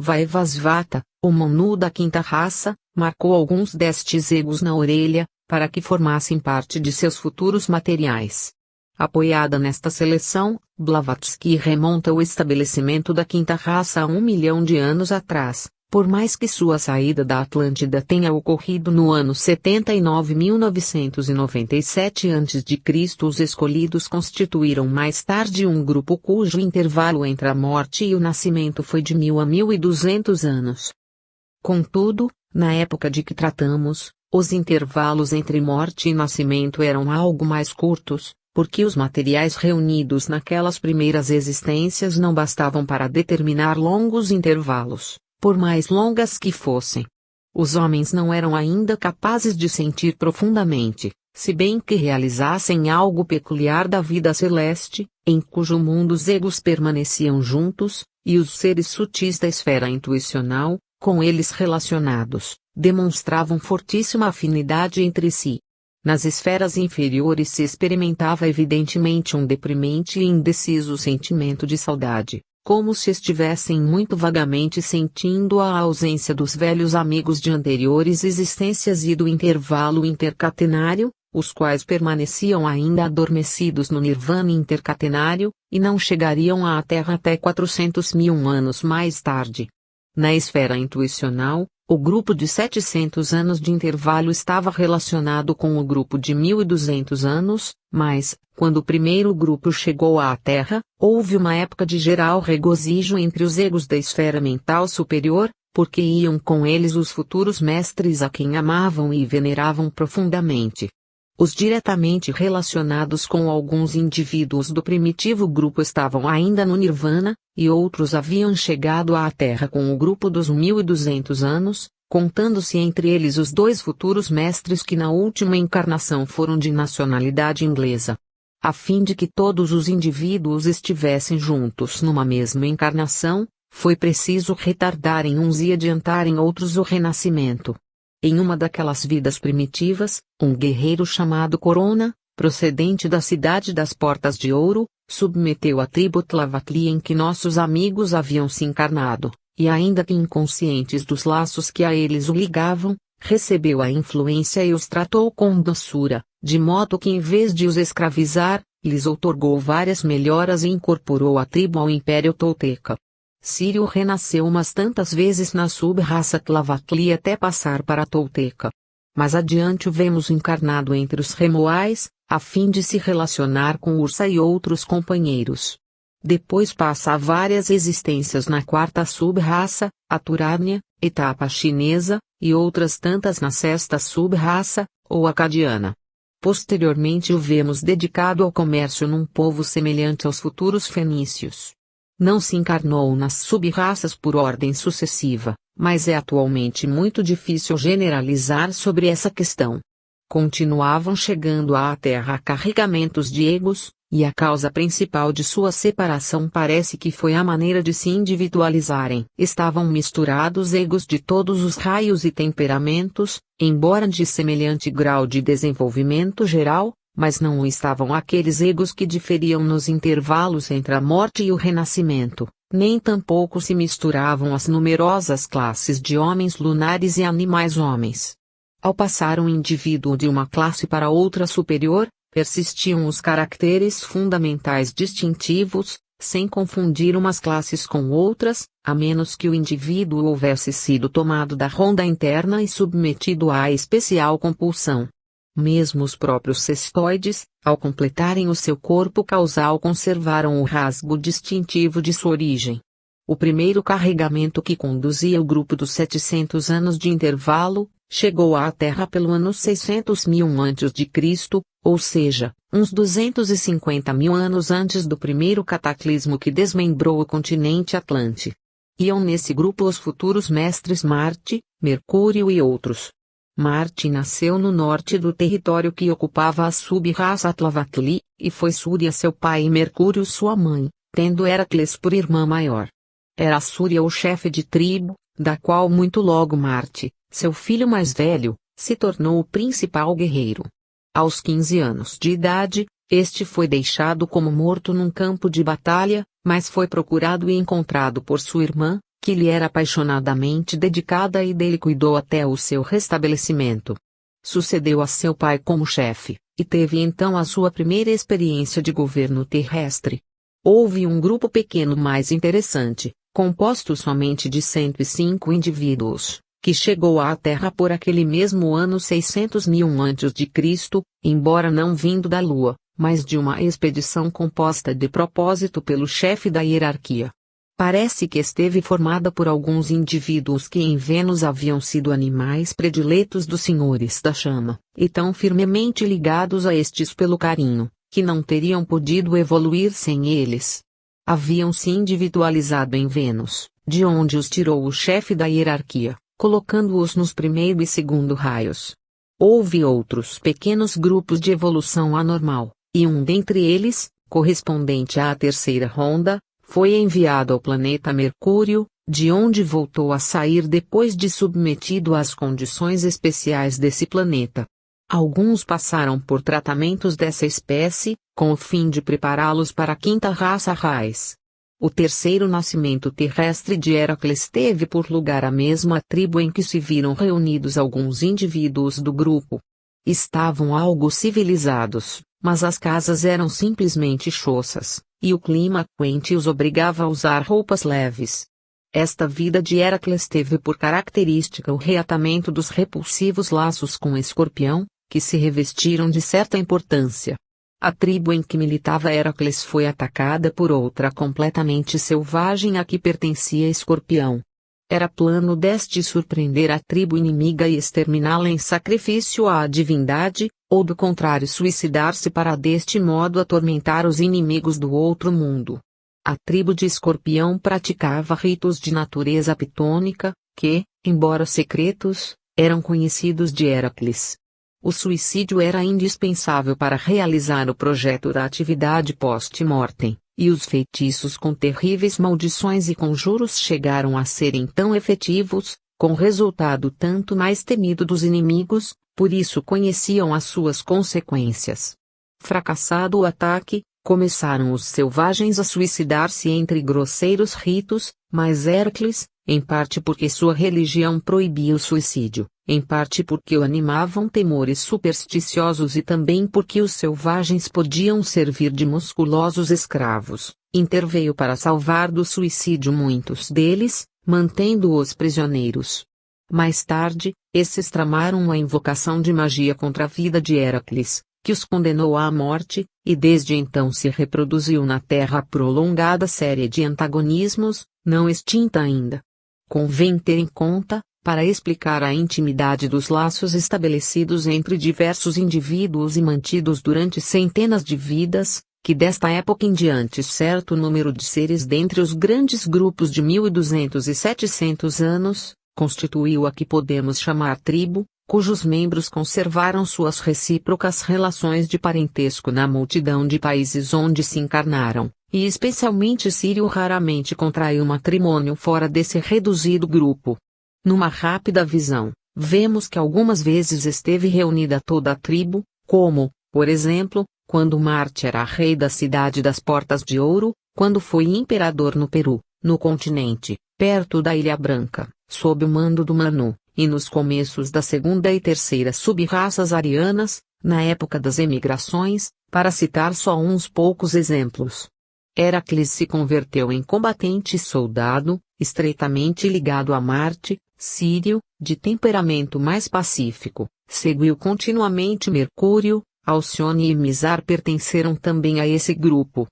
Vaivasvata, o Manu da quinta raça, marcou alguns destes egos na orelha, para que formassem parte de seus futuros materiais. Apoiada nesta seleção, Blavatsky remonta o estabelecimento da quinta raça a 1 milhão de anos atrás, por mais que sua saída da Atlântida tenha ocorrido no ano 79.997 a.C., os escolhidos constituíram mais tarde um grupo cujo intervalo entre a morte e o nascimento foi de 1.000 a 1.200 anos. Contudo, na época de que tratamos, os intervalos entre morte e nascimento eram algo mais curtos, porque os materiais reunidos naquelas primeiras existências não bastavam para determinar longos intervalos, por mais longas que fossem. Os homens não eram ainda capazes de sentir profundamente, se bem que realizassem algo peculiar da vida celeste, em cujo mundo os egos permaneciam juntos, e os seres sutis da esfera intuicional, com eles relacionados, demonstravam fortíssima afinidade entre si. Nas esferas inferiores se experimentava evidentemente um deprimente e indeciso sentimento de saudade, como se estivessem muito vagamente sentindo a ausência dos velhos amigos de anteriores existências e do intervalo intercatenário, os quais permaneciam ainda adormecidos no nirvana intercatenário, e não chegariam à Terra até 400.000 anos mais tarde. Na esfera intuicional, o grupo de 700 anos de intervalo estava relacionado com o grupo de 1.200 anos, mas, quando o primeiro grupo chegou à Terra, houve uma época de geral regozijo entre os egos da esfera mental superior, porque iam com eles os futuros mestres a quem amavam e veneravam profundamente. Os diretamente relacionados com alguns indivíduos do primitivo grupo estavam ainda no Nirvana, e outros haviam chegado à Terra com o grupo dos 1.200 anos, contando-se entre eles os dois futuros mestres que na última encarnação foram de nacionalidade inglesa. A fim de que todos os indivíduos estivessem juntos numa mesma encarnação, foi preciso retardarem uns e adiantarem outros o renascimento. Em uma daquelas vidas primitivas, um guerreiro chamado Corona, procedente da cidade das Portas de Ouro, submeteu a tribo Tlavatli em que nossos amigos haviam se encarnado, e ainda que inconscientes dos laços que a eles o ligavam, recebeu a influência e os tratou com doçura, de modo que em vez de os escravizar, lhes outorgou várias melhoras e incorporou a tribo ao Império Tolteca. Sírio renasceu umas tantas vezes na sub-raça Tlavatli até passar para a Tolteca. Mais adiante o vemos encarnado entre os Remoais, a fim de se relacionar com Ursa e outros companheiros. Depois passa a várias existências na quarta sub-raça, a Turânia, etapa chinesa, e outras tantas na sexta sub-raça, ou acadiana. Posteriormente o vemos dedicado ao comércio num povo semelhante aos futuros fenícios. Não se encarnou nas sub-raças por ordem sucessiva, mas é atualmente muito difícil generalizar sobre essa questão. Continuavam chegando à Terra carregamentos de egos, e a causa principal de sua separação parece que foi a maneira de se individualizarem. Estavam misturados egos de todos os raios e temperamentos, embora de semelhante grau de desenvolvimento geral, mas não estavam aqueles egos que diferiam nos intervalos entre a morte e o renascimento, nem tampouco se misturavam as numerosas classes de homens lunares e animais homens. Ao passar um indivíduo de uma classe para outra superior, persistiam os caracteres fundamentais distintivos, sem confundir umas classes com outras, a menos que o indivíduo houvesse sido tomado da ronda interna e submetido à especial compulsão. Mesmo os próprios cestoides, ao completarem o seu corpo causal, conservaram o rasgo distintivo de sua origem. O primeiro carregamento que conduzia o grupo dos 700 anos de intervalo, chegou à Terra pelo ano 600.000 a.C., ou seja, uns 250.000 anos antes do primeiro cataclismo que desmembrou o continente Atlante. Iam nesse grupo os futuros mestres Marte, Mercúrio e outros. Marte nasceu no norte do território que ocupava a sub-raça Atlavatli, e foi Súria seu pai e Mercúrio sua mãe, tendo Heracles por irmã maior. Era Súria o chefe de tribo, da qual muito logo Marte, seu filho mais velho, se tornou o principal guerreiro. Aos 15 anos de idade, este foi deixado como morto num campo de batalha, mas foi procurado e encontrado por sua irmã, que lhe era apaixonadamente dedicada e dele cuidou até o seu restabelecimento. Sucedeu a seu pai como chefe, e teve então a sua primeira experiência de governo terrestre. Houve um grupo pequeno mais interessante, composto somente de 105 indivíduos, que chegou à Terra por aquele mesmo ano 600.000 a.C., embora não vindo da Lua, mas de uma expedição composta de propósito pelo chefe da hierarquia. Parece que esteve formada por alguns indivíduos que em Vênus haviam sido animais prediletos dos senhores da chama, e tão firmemente ligados a estes pelo carinho, que não teriam podido evoluir sem eles. Haviam se individualizado em Vênus, de onde os tirou o chefe da hierarquia, colocando-os nos primeiro e segundo raios. Houve outros pequenos grupos de evolução anormal, e um dentre eles, correspondente à terceira ronda, foi enviado ao planeta Mercúrio, de onde voltou a sair depois de submetido às condições especiais desse planeta. Alguns passaram por tratamentos dessa espécie, com o fim de prepará-los para a quinta raça Raiz. O terceiro nascimento terrestre de Heracles teve por lugar a mesma tribo em que se viram reunidos alguns indivíduos do grupo. Estavam algo civilizados, mas as casas eram simplesmente choças, e o clima quente os obrigava a usar roupas leves. Esta vida de Heracles teve por característica o reatamento dos repulsivos laços com Escorpião, que se revestiram de certa importância. A tribo em que militava Heracles foi atacada por outra completamente selvagem a que pertencia Escorpião. Era plano deste surpreender a tribo inimiga e exterminá-la em sacrifício à divindade, ou do contrário suicidar-se para deste modo atormentar os inimigos do outro mundo. A tribo de Escorpião praticava ritos de natureza pitônica, que, embora secretos, eram conhecidos de Heracles. O suicídio era indispensável para realizar o projeto da atividade post-mortem, e os feitiços com terríveis maldições e conjuros chegaram a serem tão efetivos, com resultado tanto mais temido dos inimigos, por isso conheciam as suas consequências. Fracassado o ataque, começaram os selvagens a suicidar-se entre grosseiros ritos, mas Hércules, em parte porque sua religião proibia o suicídio, em parte porque o animavam temores supersticiosos e também porque os selvagens podiam servir de musculosos escravos, interveio para salvar do suicídio muitos deles, mantendo-os prisioneiros. Mais tarde, esses tramaram uma invocação de magia contra a vida de Héracles, que os condenou à morte, e desde então se reproduziu na Terra a prolongada série de antagonismos, não extinta ainda. Convém ter em conta, para explicar a intimidade dos laços estabelecidos entre diversos indivíduos e mantidos durante centenas de vidas, que desta época em diante certo número de seres dentre os grandes grupos de 1200 e 700 anos, constituiu a que podemos chamar tribo, cujos membros conservaram suas recíprocas relações de parentesco na multidão de países onde se encarnaram, e especialmente Sírio raramente contraiu matrimônio fora desse reduzido grupo. Numa rápida visão, vemos que algumas vezes esteve reunida toda a tribo, como, por exemplo, quando Marte era rei da cidade das Portas de Ouro, quando foi imperador no Peru, no continente, perto da Ilha Branca, sob o mando do Manu, e nos começos da segunda e terceira sub-raças arianas, na época das emigrações, para citar só uns poucos exemplos. Heracles se converteu em combatente soldado, estreitamente ligado a Marte, Sírio, de temperamento mais pacífico, seguiu continuamente Mercúrio, Alcione e Mizar pertenceram também a esse grupo.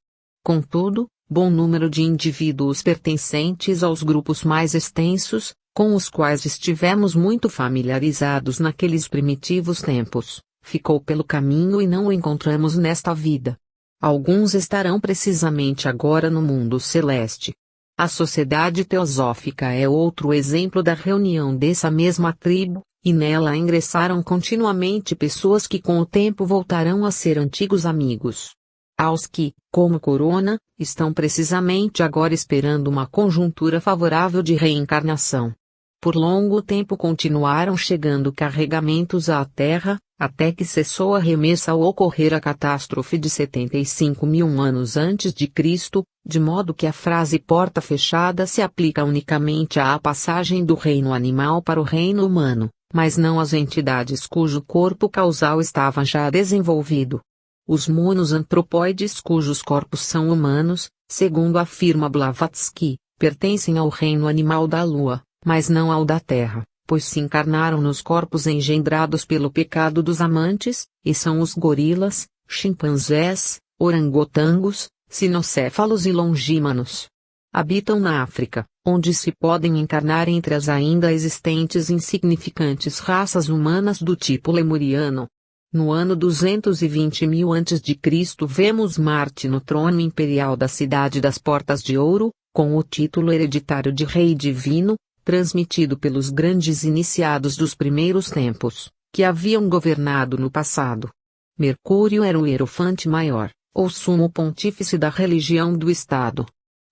Contudo, bom número de indivíduos pertencentes aos grupos mais extensos, com os quais estivemos muito familiarizados naqueles primitivos tempos, ficou pelo caminho e não o encontramos nesta vida. Alguns estarão precisamente agora no mundo celeste. A Sociedade Teosófica é outro exemplo da reunião dessa mesma tribo, e nela ingressaram continuamente pessoas que com o tempo voltarão a ser antigos amigos. Aos que, como Corona, estão precisamente agora esperando uma conjuntura favorável de reencarnação. Por longo tempo continuaram chegando carregamentos à Terra, até que cessou a remessa ao ocorrer a catástrofe de 75.000 anos antes de Cristo, de modo que a frase porta fechada se aplica unicamente à passagem do reino animal para o reino humano, mas não às entidades cujo corpo causal estava já desenvolvido. Os monos antropóides cujos corpos são humanos, segundo afirma Blavatsky, pertencem ao reino animal da Lua, mas não ao da Terra, pois se encarnaram nos corpos engendrados pelo pecado dos amantes, e são os gorilas, chimpanzés, orangotangos, cinocéfalos e longímanos. Habitam na África, onde se podem encarnar entre as ainda existentes insignificantes raças humanas do tipo lemuriano. No ano 220.000 a.C. vemos Marte no trono imperial da Cidade das Portas de Ouro, com o título hereditário de Rei Divino, transmitido pelos grandes iniciados dos primeiros tempos, que haviam governado no passado. Mercúrio era o hierofante maior, ou sumo pontífice da religião do Estado.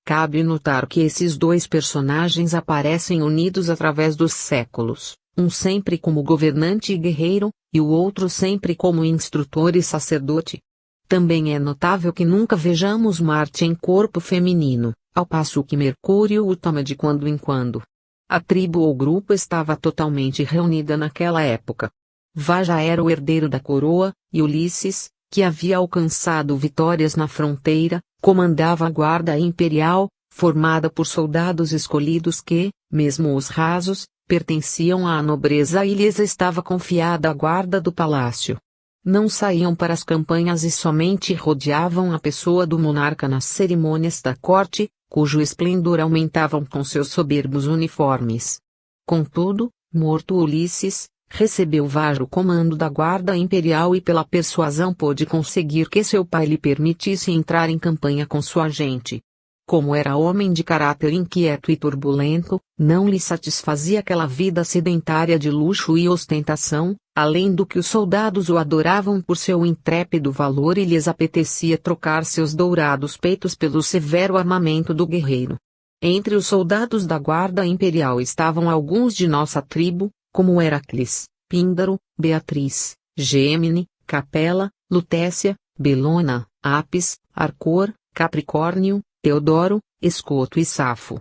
Cabe notar que esses dois personagens aparecem unidos através dos séculos, um sempre como governante e guerreiro, e o outro sempre como instrutor e sacerdote. Também é notável que nunca vejamos Marte em corpo feminino, ao passo que Mercúrio o toma de quando em quando. A tribo ou grupo estava totalmente reunida naquela época. Vaja era o herdeiro da coroa, e Ulisses, que havia alcançado vitórias na fronteira, comandava a guarda imperial, formada por soldados escolhidos que, mesmo os rasos, pertenciam à nobreza e lhes estava confiada a guarda do palácio. Não saíam para as campanhas e somente rodeavam a pessoa do monarca nas cerimônias da corte, cujo esplendor aumentavam com seus soberbos uniformes. Contudo, morto Ulisses, recebeu Vaja o comando da guarda imperial e pela persuasão pôde conseguir que seu pai lhe permitisse entrar em campanha com sua gente. Como era homem de caráter inquieto e turbulento, não lhe satisfazia aquela vida sedentária de luxo e ostentação, além do que os soldados o adoravam por seu intrépido valor e lhes apetecia trocar seus dourados peitos pelo severo armamento do guerreiro. Entre os soldados da guarda imperial estavam alguns de nossa tribo, como Heracles, Píndaro, Beatriz, Gêmine, Capela, Lutécia, Belona, Apis, Arcor, Capricórnio, Teodoro, Escoto e Safo.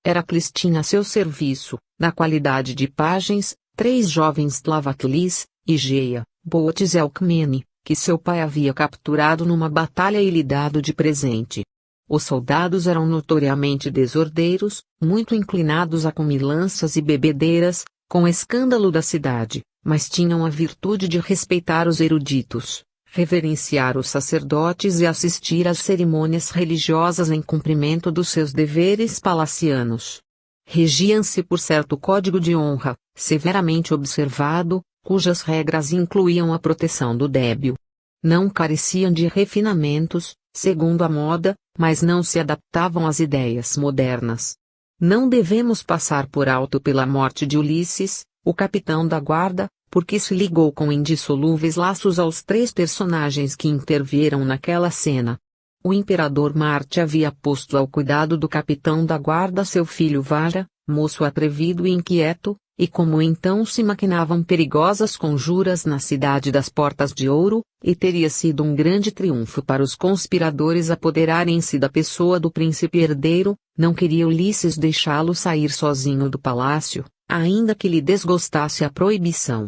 Heracles tinha a seu serviço, na qualidade de pajens, 3 jovens Tlavaclis, Igeia, Bootes e Alcmene, que seu pai havia capturado numa batalha e lhe dado de presente. Os soldados eram notoriamente desordeiros, muito inclinados a comilanças e bebedeiras, com escândalo da cidade, mas tinham a virtude de respeitar os eruditos, reverenciar os sacerdotes e assistir às cerimônias religiosas em cumprimento dos seus deveres palacianos. Regiam-se por certo código de honra, severamente observado, cujas regras incluíam a proteção do débil. Não careciam de refinamentos, segundo a moda, mas não se adaptavam às ideias modernas. Não devemos passar por alto pela morte de Ulisses, o capitão da guarda, porque se ligou com indissolúveis laços aos 3 personagens que intervieram naquela cena. O imperador Marte havia posto ao cuidado do capitão da guarda seu filho Vaja, moço atrevido e inquieto, e como então se maquinavam perigosas conjuras na cidade das Portas de Ouro, e teria sido um grande triunfo para os conspiradores apoderarem-se da pessoa do príncipe herdeiro, não queria Ulisses deixá-lo sair sozinho do palácio, ainda que lhe desgostasse a proibição.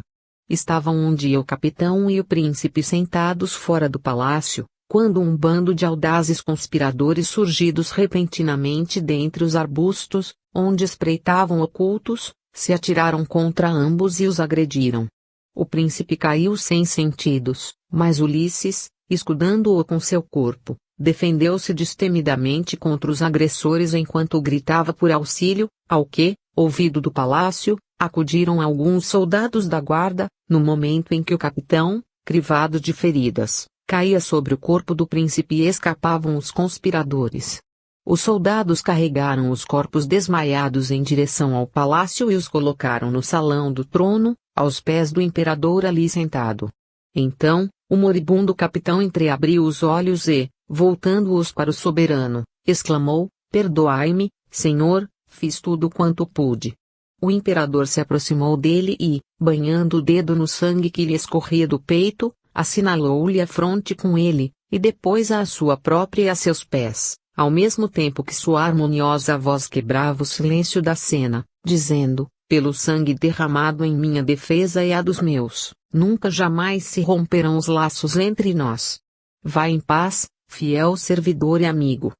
Estavam um dia o capitão e o príncipe sentados fora do palácio, quando um bando de audazes conspiradores surgidos repentinamente dentre os arbustos, onde espreitavam ocultos, se atiraram contra ambos e os agrediram. O príncipe caiu sem sentidos, mas Ulisses, escudando-o com seu corpo, defendeu-se destemidamente contra os agressores enquanto gritava por auxílio, ao que, ouvido do palácio, acudiram alguns soldados da guarda, no momento em que o capitão, crivado de feridas, caía sobre o corpo do príncipe e escapavam os conspiradores. Os soldados carregaram os corpos desmaiados em direção ao palácio e os colocaram no salão do trono, aos pés do imperador ali sentado. Então, o moribundo capitão entreabriu os olhos e, voltando-os para o soberano, exclamou: "Perdoai-me, senhor, fiz tudo quanto pude." O imperador se aproximou dele e, banhando o dedo no sangue que lhe escorria do peito, assinalou-lhe a fronte com ele, e depois a sua própria e a seus pés, ao mesmo tempo que sua harmoniosa voz quebrava o silêncio da cena, dizendo: "Pelo sangue derramado em minha defesa e a dos meus, nunca jamais se romperão os laços entre nós. Vá em paz, fiel servidor e amigo."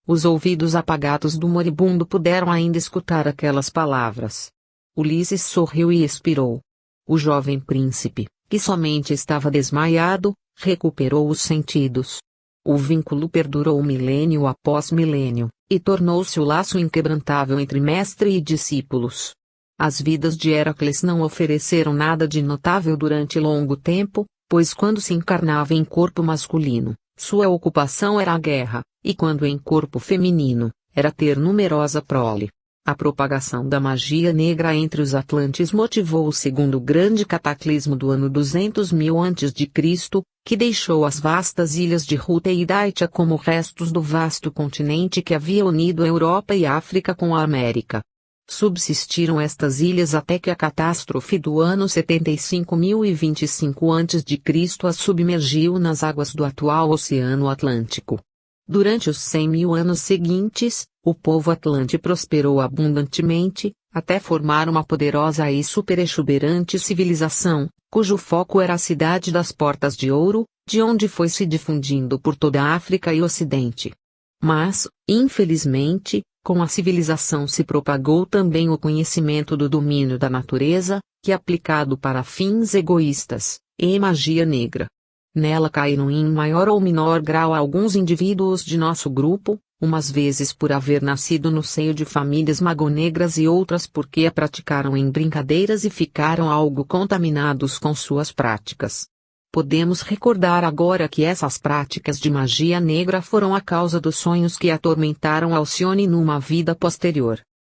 Os ouvidos apagados do moribundo puderam ainda escutar aquelas palavras. Ulisses sorriu e expirou. O jovem príncipe, que somente estava desmaiado, recuperou os sentidos. O vínculo perdurou milênio após milênio, e tornou-se o laço inquebrantável entre mestre e discípulos. As vidas de Heracles não ofereceram nada de notável durante longo tempo, pois quando se encarnava em corpo masculino, sua ocupação era a guerra, e quando em corpo feminino, era ter numerosa prole. A propagação da magia negra entre os atlantes motivou o segundo grande cataclismo do ano 200.000 a.C., que deixou as vastas ilhas de Ruta e Daitya como restos do vasto continente que havia unido a Europa e a África com a América. Subsistiram estas ilhas até que a catástrofe do ano 75.025 a.C. as submergiu nas águas do atual Oceano Atlântico. Durante os 100.000 anos seguintes, o povo atlante prosperou abundantemente, até formar uma poderosa e superexuberante civilização, cujo foco era a cidade das Portas de Ouro, de onde foi se difundindo por toda a África e Ocidente. Mas, infelizmente, com a civilização se propagou também o conhecimento do domínio da natureza, que aplicado para fins egoístas, e magia negra. Nela caíram em maior ou menor grau alguns indivíduos de nosso grupo, umas vezes por haver nascido no seio de famílias magonegras e outras porque a praticaram em brincadeiras e ficaram algo contaminados com suas práticas. Podemos recordar agora que essas práticas de magia negra foram a causa dos sonhos que atormentaram Alcione numa vida posterior.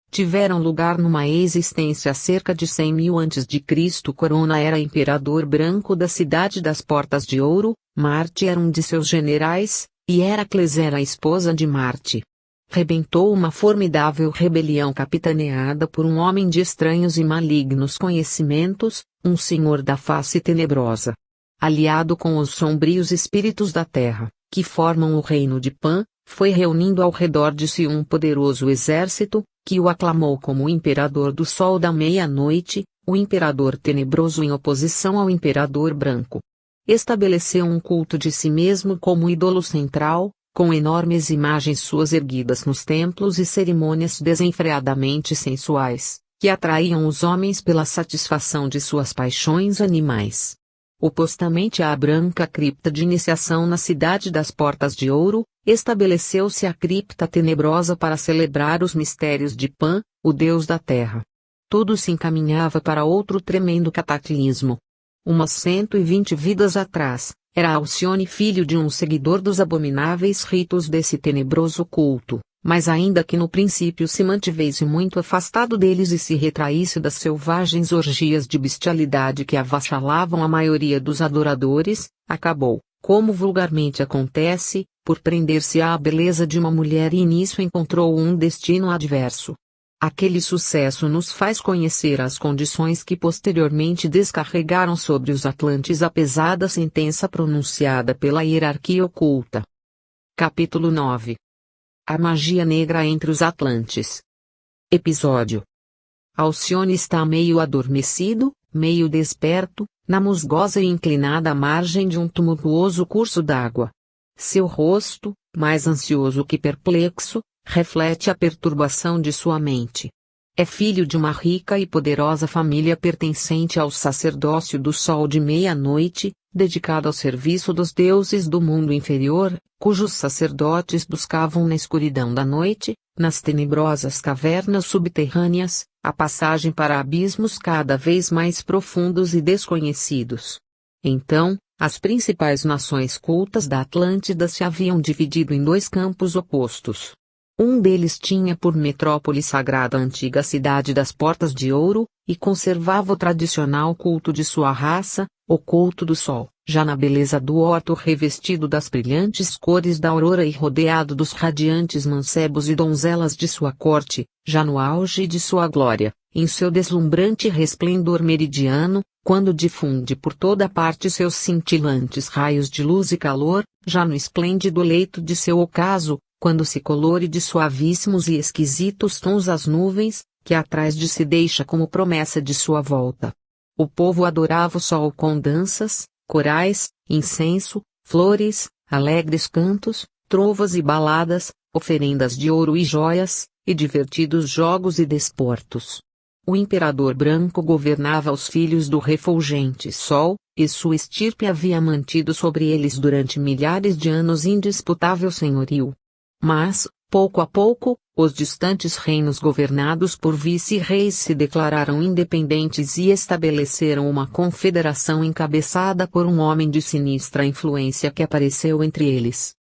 Tiveram lugar numa existência há cerca de 100.000 a.C. Corona era imperador branco da cidade das Portas de Ouro, Marte era um de seus generais, e Heracles era a esposa de Marte. Rebentou uma formidável rebelião capitaneada por um homem de estranhos e malignos conhecimentos, um senhor da face tenebrosa. Aliado com os sombrios espíritos da terra, que formam o reino de Pan, foi reunindo ao redor de si um poderoso exército, que o aclamou como o imperador do sol da meia-noite, o imperador tenebroso em oposição ao imperador branco. Estabeleceu um culto de si mesmo como ídolo central, com enormes imagens suas erguidas nos templos e cerimônias desenfreadamente sensuais, que atraíam os homens pela satisfação de suas paixões animais. Opostamente à branca cripta de iniciação na cidade das Portas de Ouro, estabeleceu-se a cripta tenebrosa para celebrar os mistérios de Pan, o deus da terra. Tudo se encaminhava para outro tremendo cataclismo. Umas 120 vidas atrás, era Alcione filho de um seguidor dos abomináveis ritos desse tenebroso culto, mas ainda que no princípio se mantivesse muito afastado deles e se retraísse das selvagens orgias de bestialidade que avassalavam a maioria dos adoradores, acabou, como vulgarmente acontece, por prender-se à beleza de uma mulher e nisso encontrou um destino adverso. Aquele sucesso nos faz conhecer as condições que posteriormente descarregaram sobre os atlantes a pesada sentença pronunciada pela hierarquia oculta. Capítulo 9. A magia negra entre os atlantes. Episódio. Alcione está meio adormecido, meio desperto, na musgosa e inclinada margem de um tumultuoso curso d'água. seu rosto, mais ansioso que perplexo, reflete a perturbação de sua mente. É filho de uma rica e poderosa família pertencente ao sacerdócio do sol de meia-noite, dedicado ao serviço dos deuses do mundo inferior, cujos sacerdotes buscavam na escuridão da noite, nas tenebrosas cavernas subterrâneas, a passagem para abismos cada vez mais profundos e desconhecidos. Então, as principais nações cultas da Atlântida se haviam dividido em dois campos opostos. Um deles tinha por metrópole sagrada a antiga cidade das Portas de Ouro, e conservava o tradicional culto de sua raça, o culto do sol, já na beleza do orto revestido das brilhantes cores da aurora e rodeado dos radiantes mancebos e donzelas de sua corte, já no auge de sua glória, em seu deslumbrante resplendor meridiano, quando difunde por toda parte seus cintilantes raios de luz e calor, já no esplêndido leito de seu ocaso, quando se colore de suavíssimos e esquisitos tons as nuvens, que atrás de si deixa como promessa de sua volta. O povo adorava o sol com danças, corais, incenso, flores, alegres cantos, trovas e baladas, oferendas de ouro e joias, e divertidos jogos e desportos. O imperador branco governava os filhos do refulgente sol, e sua estirpe havia mantido sobre eles durante milhares de anos indisputável senhorio. Mas, pouco a pouco, os distantes reinos governados por vice-reis se declararam independentes e estabeleceram uma confederação encabeçada por um homem de sinistra influência que apareceu entre eles.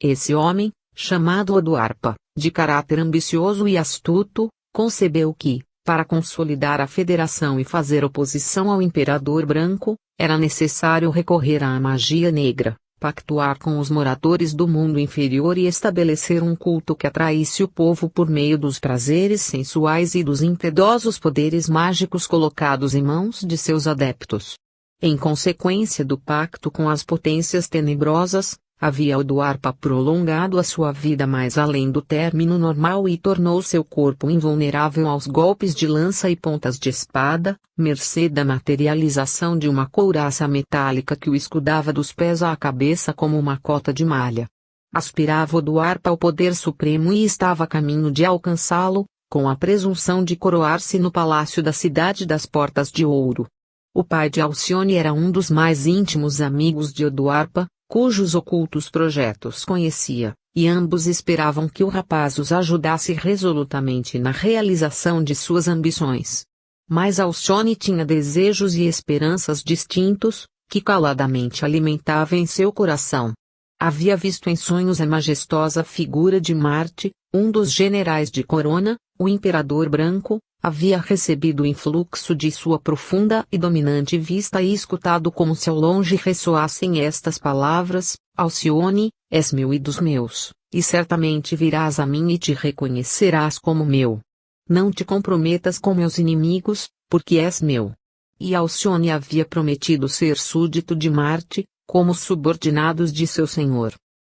Esse homem, chamado Odoarpa, de caráter ambicioso e astuto, concebeu que, para consolidar a federação e fazer oposição ao imperador branco, era necessário recorrer à magia negra, pactuar com os moradores do mundo inferior e estabelecer um culto que atraísse o povo por meio dos prazeres sensuais e dos impiedosos poderes mágicos colocados em mãos de seus adeptos. Em consequência do pacto com as potências tenebrosas, havia Odoarpa prolongado a sua vida mais além do término normal e tornou seu corpo invulnerável aos golpes de lança e pontas de espada, mercê da materialização de uma couraça metálica que o escudava dos pés à cabeça como uma cota de malha. Aspirava Odoarpa ao poder supremo e estava a caminho de alcançá-lo, com a presunção de coroar-se no palácio da cidade das Portas de Ouro. O pai de Alcione era um dos mais íntimos amigos de Odoarpa, cujos ocultos projetos conhecia, e ambos esperavam que o rapaz os ajudasse resolutamente na realização de suas ambições. Mas Alcione tinha desejos e esperanças distintos, que caladamente alimentava em seu coração. Havia visto em sonhos a majestosa figura de Marte, um dos generais de Corona, o imperador branco, havia recebido o influxo de sua profunda e dominante vista e escutado como se ao longe ressoassem estas palavras: Alcione, és meu e dos meus, e certamente virás a mim e te reconhecerás como meu. Não te comprometas com meus inimigos, porque és meu. E Alcione havia prometido ser súdito de Marte, como os subordinados de seu senhor.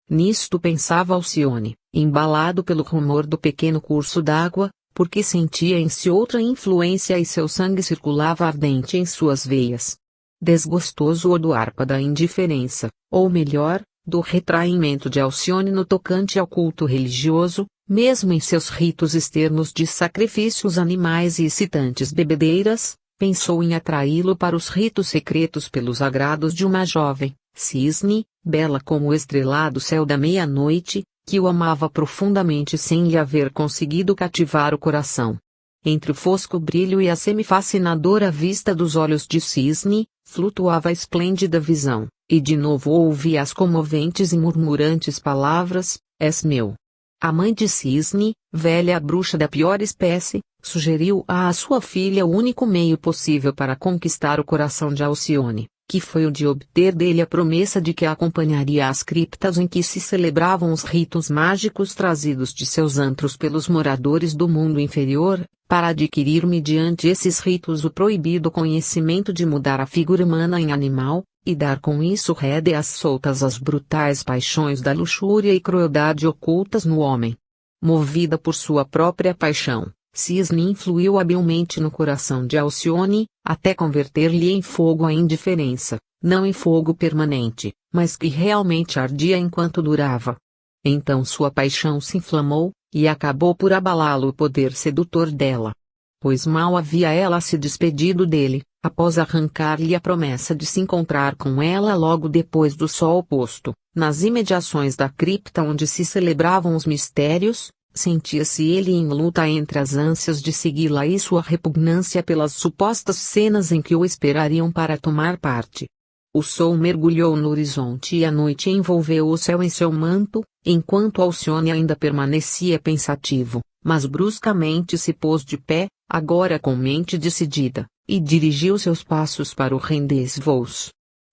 Nisto pensava Alcione, embalado pelo rumor do pequeno curso d'água, porque sentia em si outra influência e seu sangue circulava ardente em suas veias. Desgostoso Odoarpa da indiferença, ou melhor, do retraimento de Alcione no tocante ao culto religioso, mesmo em seus ritos externos de sacrifícios animais e excitantes bebedeiras, pensou em atraí-lo para os ritos secretos pelos agrados de uma jovem, cisne, bela como o estrelado céu da meia-noite, que o amava profundamente sem lhe haver conseguido cativar o coração. Entre o fosco brilho e a semifascinadora vista dos olhos de cisne, flutuava a esplêndida visão, e de novo ouvia as comoventes e murmurantes palavras: és meu. A mãe de cisne, velha bruxa da pior espécie, sugeriu à sua filha o único meio possível para conquistar o coração de Alcione, que foi o de obter dele a promessa de que a acompanharia às criptas em que se celebravam os ritos mágicos trazidos de seus antros pelos moradores do mundo inferior, para adquirir mediante esses ritos o proibido conhecimento de mudar a figura humana em animal, e dar com isso rédeas soltas às brutais paixões da luxúria e crueldade ocultas no homem. Movida por sua própria paixão, Cisne influiu habilmente no coração de Alcione, até converter-lhe em fogo a indiferença, não em fogo permanente, mas que realmente ardia enquanto durava. Então sua paixão se inflamou, e acabou por abalá-lo o poder sedutor dela. Pois mal havia ela se despedido dele, após arrancar-lhe a promessa de se encontrar com ela logo depois do sol posto, nas imediações da cripta onde se celebravam os mistérios. Sentia-se ele em luta entre as ânsias de segui-la e sua repugnância pelas supostas cenas em que o esperariam para tomar parte. O sol mergulhou no horizonte e a noite envolveu o céu em seu manto, enquanto Alcione ainda permanecia pensativo, mas bruscamente se pôs de pé, agora com mente decidida, e dirigiu seus passos para o Rendezvous.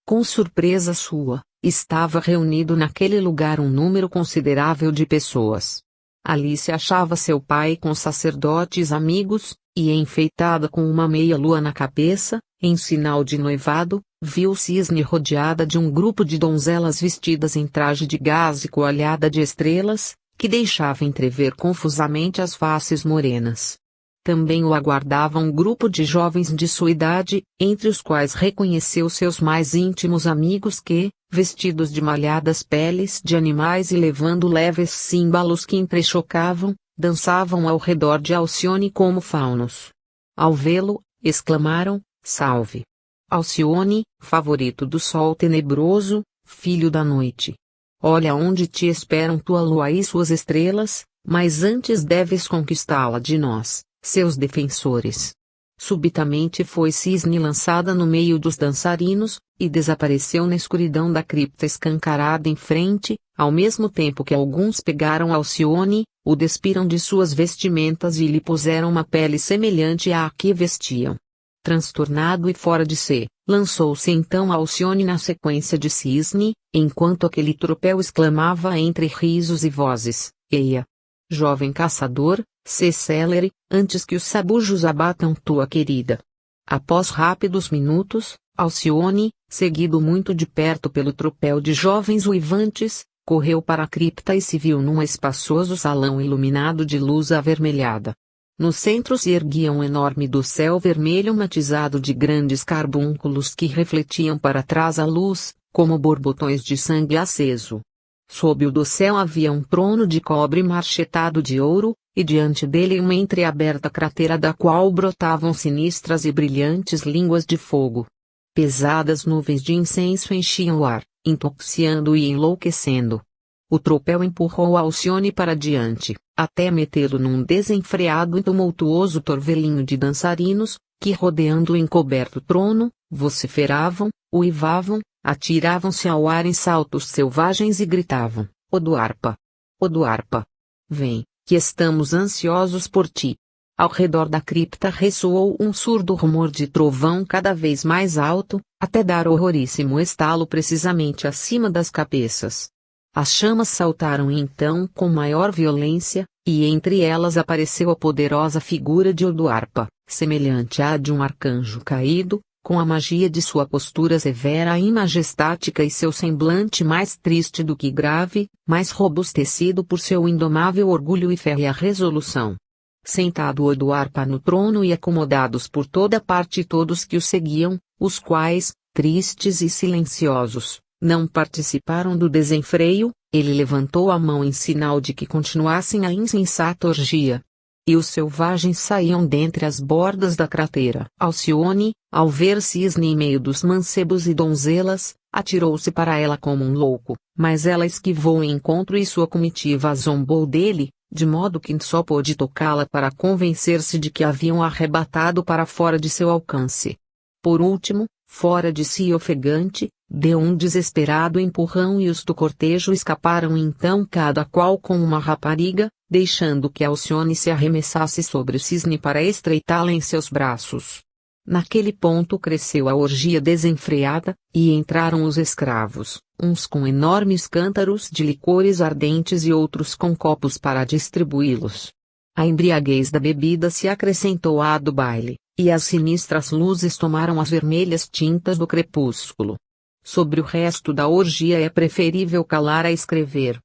Com surpresa sua, estava reunido naquele lugar um número considerável de pessoas. Ali se achava seu pai com sacerdotes amigos, e enfeitada com uma meia-lua na cabeça, em sinal de noivado, viu Cisne rodeada de um grupo de donzelas vestidas em traje de gaze coalhada de estrelas, que deixava entrever confusamente as faces morenas. Também o aguardava um grupo de jovens de sua idade, entre os quais reconheceu seus mais íntimos amigos que, vestidos de malhadas peles de animais e levando leves símbolos que entrechocavam, dançavam ao redor de Alcione como faunos. Ao vê-lo, exclamaram: "Salve! Alcione, favorito do sol tenebroso, filho da noite! Olha onde te esperam tua lua e suas estrelas, mas antes deves conquistá-la de nós, seus defensores." Subitamente foi Cisne lançada no meio dos dançarinos, e desapareceu na escuridão da cripta escancarada em frente, ao mesmo tempo que alguns pegaram Alcione, o despiram de suas vestimentas e lhe puseram uma pele semelhante à que vestiam. Transtornado e fora de si, lançou-se então Alcione na sequência de Cisne, enquanto aquele tropel exclamava entre risos e vozes: "Eia! Jovem caçador, sê célere, antes que os sabujos abatam tua querida." Após rápidos minutos, Alcione, seguido muito de perto pelo tropel de jovens uivantes, correu para a cripta e se viu num espaçoso salão iluminado de luz avermelhada. No centro se erguia um enorme dossel vermelho matizado de grandes carbúnculos que refletiam para trás a luz, como borbotões de sangue aceso. Sob o dossel havia um trono de cobre marchetado de ouro, e diante dele uma entreaberta cratera da qual brotavam sinistras e brilhantes línguas de fogo. Pesadas nuvens de incenso enchiam o ar, intoxicando e enlouquecendo. O tropel empurrou Alcione para diante, até metê-lo num desenfreado e tumultuoso torvelinho de dançarinos, que rodeando o encoberto trono, vociferavam, uivavam, atiravam-se ao ar em saltos selvagens e gritavam: "Odoarpa! Odoarpa! Vem, que estamos ansiosos por ti." Ao redor da cripta ressoou um surdo rumor de trovão cada vez mais alto, até dar horroríssimo estalo precisamente acima das cabeças. As chamas saltaram então com maior violência, e entre elas apareceu a poderosa figura de Odoarpa, semelhante à de um arcanjo caído, com a magia de sua postura severa e majestática e seu semblante mais triste do que grave, mais robustecido por seu indomável orgulho e férrea resolução. Sentado Odoarpa no trono e acomodados por toda parte todos que o seguiam, os quais, tristes e silenciosos, não participaram do desenfreio, ele levantou a mão em sinal de que continuassem a insensata orgia. E os selvagens saíam dentre as bordas da cratera. Alcione, ao ver Cisne em meio dos mancebos e donzelas, atirou-se para ela como um louco, mas ela esquivou o encontro e sua comitiva zombou dele, de modo que só pôde tocá-la para convencer-se de que a haviam arrebatado para fora de seu alcance. Por último, fora de si e ofegante, deu um desesperado empurrão e os do cortejo escaparam então cada qual com uma rapariga, deixando que Alcione se arremessasse sobre o Cisne para estreitá-la em seus braços. Naquele ponto cresceu a orgia desenfreada, e entraram os escravos, uns com enormes cântaros de licores ardentes e outros com copos para distribuí-los. A embriaguez da bebida se acrescentou à do baile, e as sinistras luzes tomaram as vermelhas tintas do crepúsculo. Sobre o resto da orgia é preferível calar a escrever.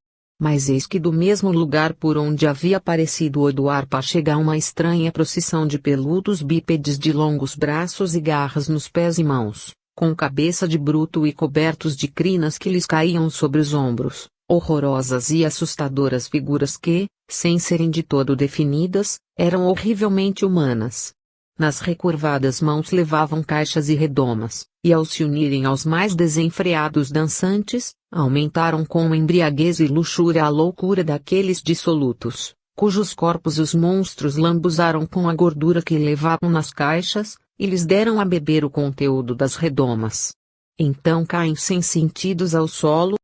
Mas eis que do mesmo lugar por onde havia aparecido Odoarpa chega uma estranha procissão de peludos bípedes de longos braços e garras nos pés e mãos, com cabeça de bruto e cobertos de crinas que lhes caíam sobre os ombros, horrorosas e assustadoras figuras que, sem serem de todo definidas, eram horrivelmente humanas. Nas recurvadas mãos levavam caixas e redomas, e ao se unirem aos mais desenfreados dançantes, aumentaram com embriaguez e luxúria a loucura daqueles dissolutos, cujos corpos os monstros lambuzaram com a gordura que levavam nas caixas, e lhes deram a beber o conteúdo das redomas. Então caem sem sentidos ao solo,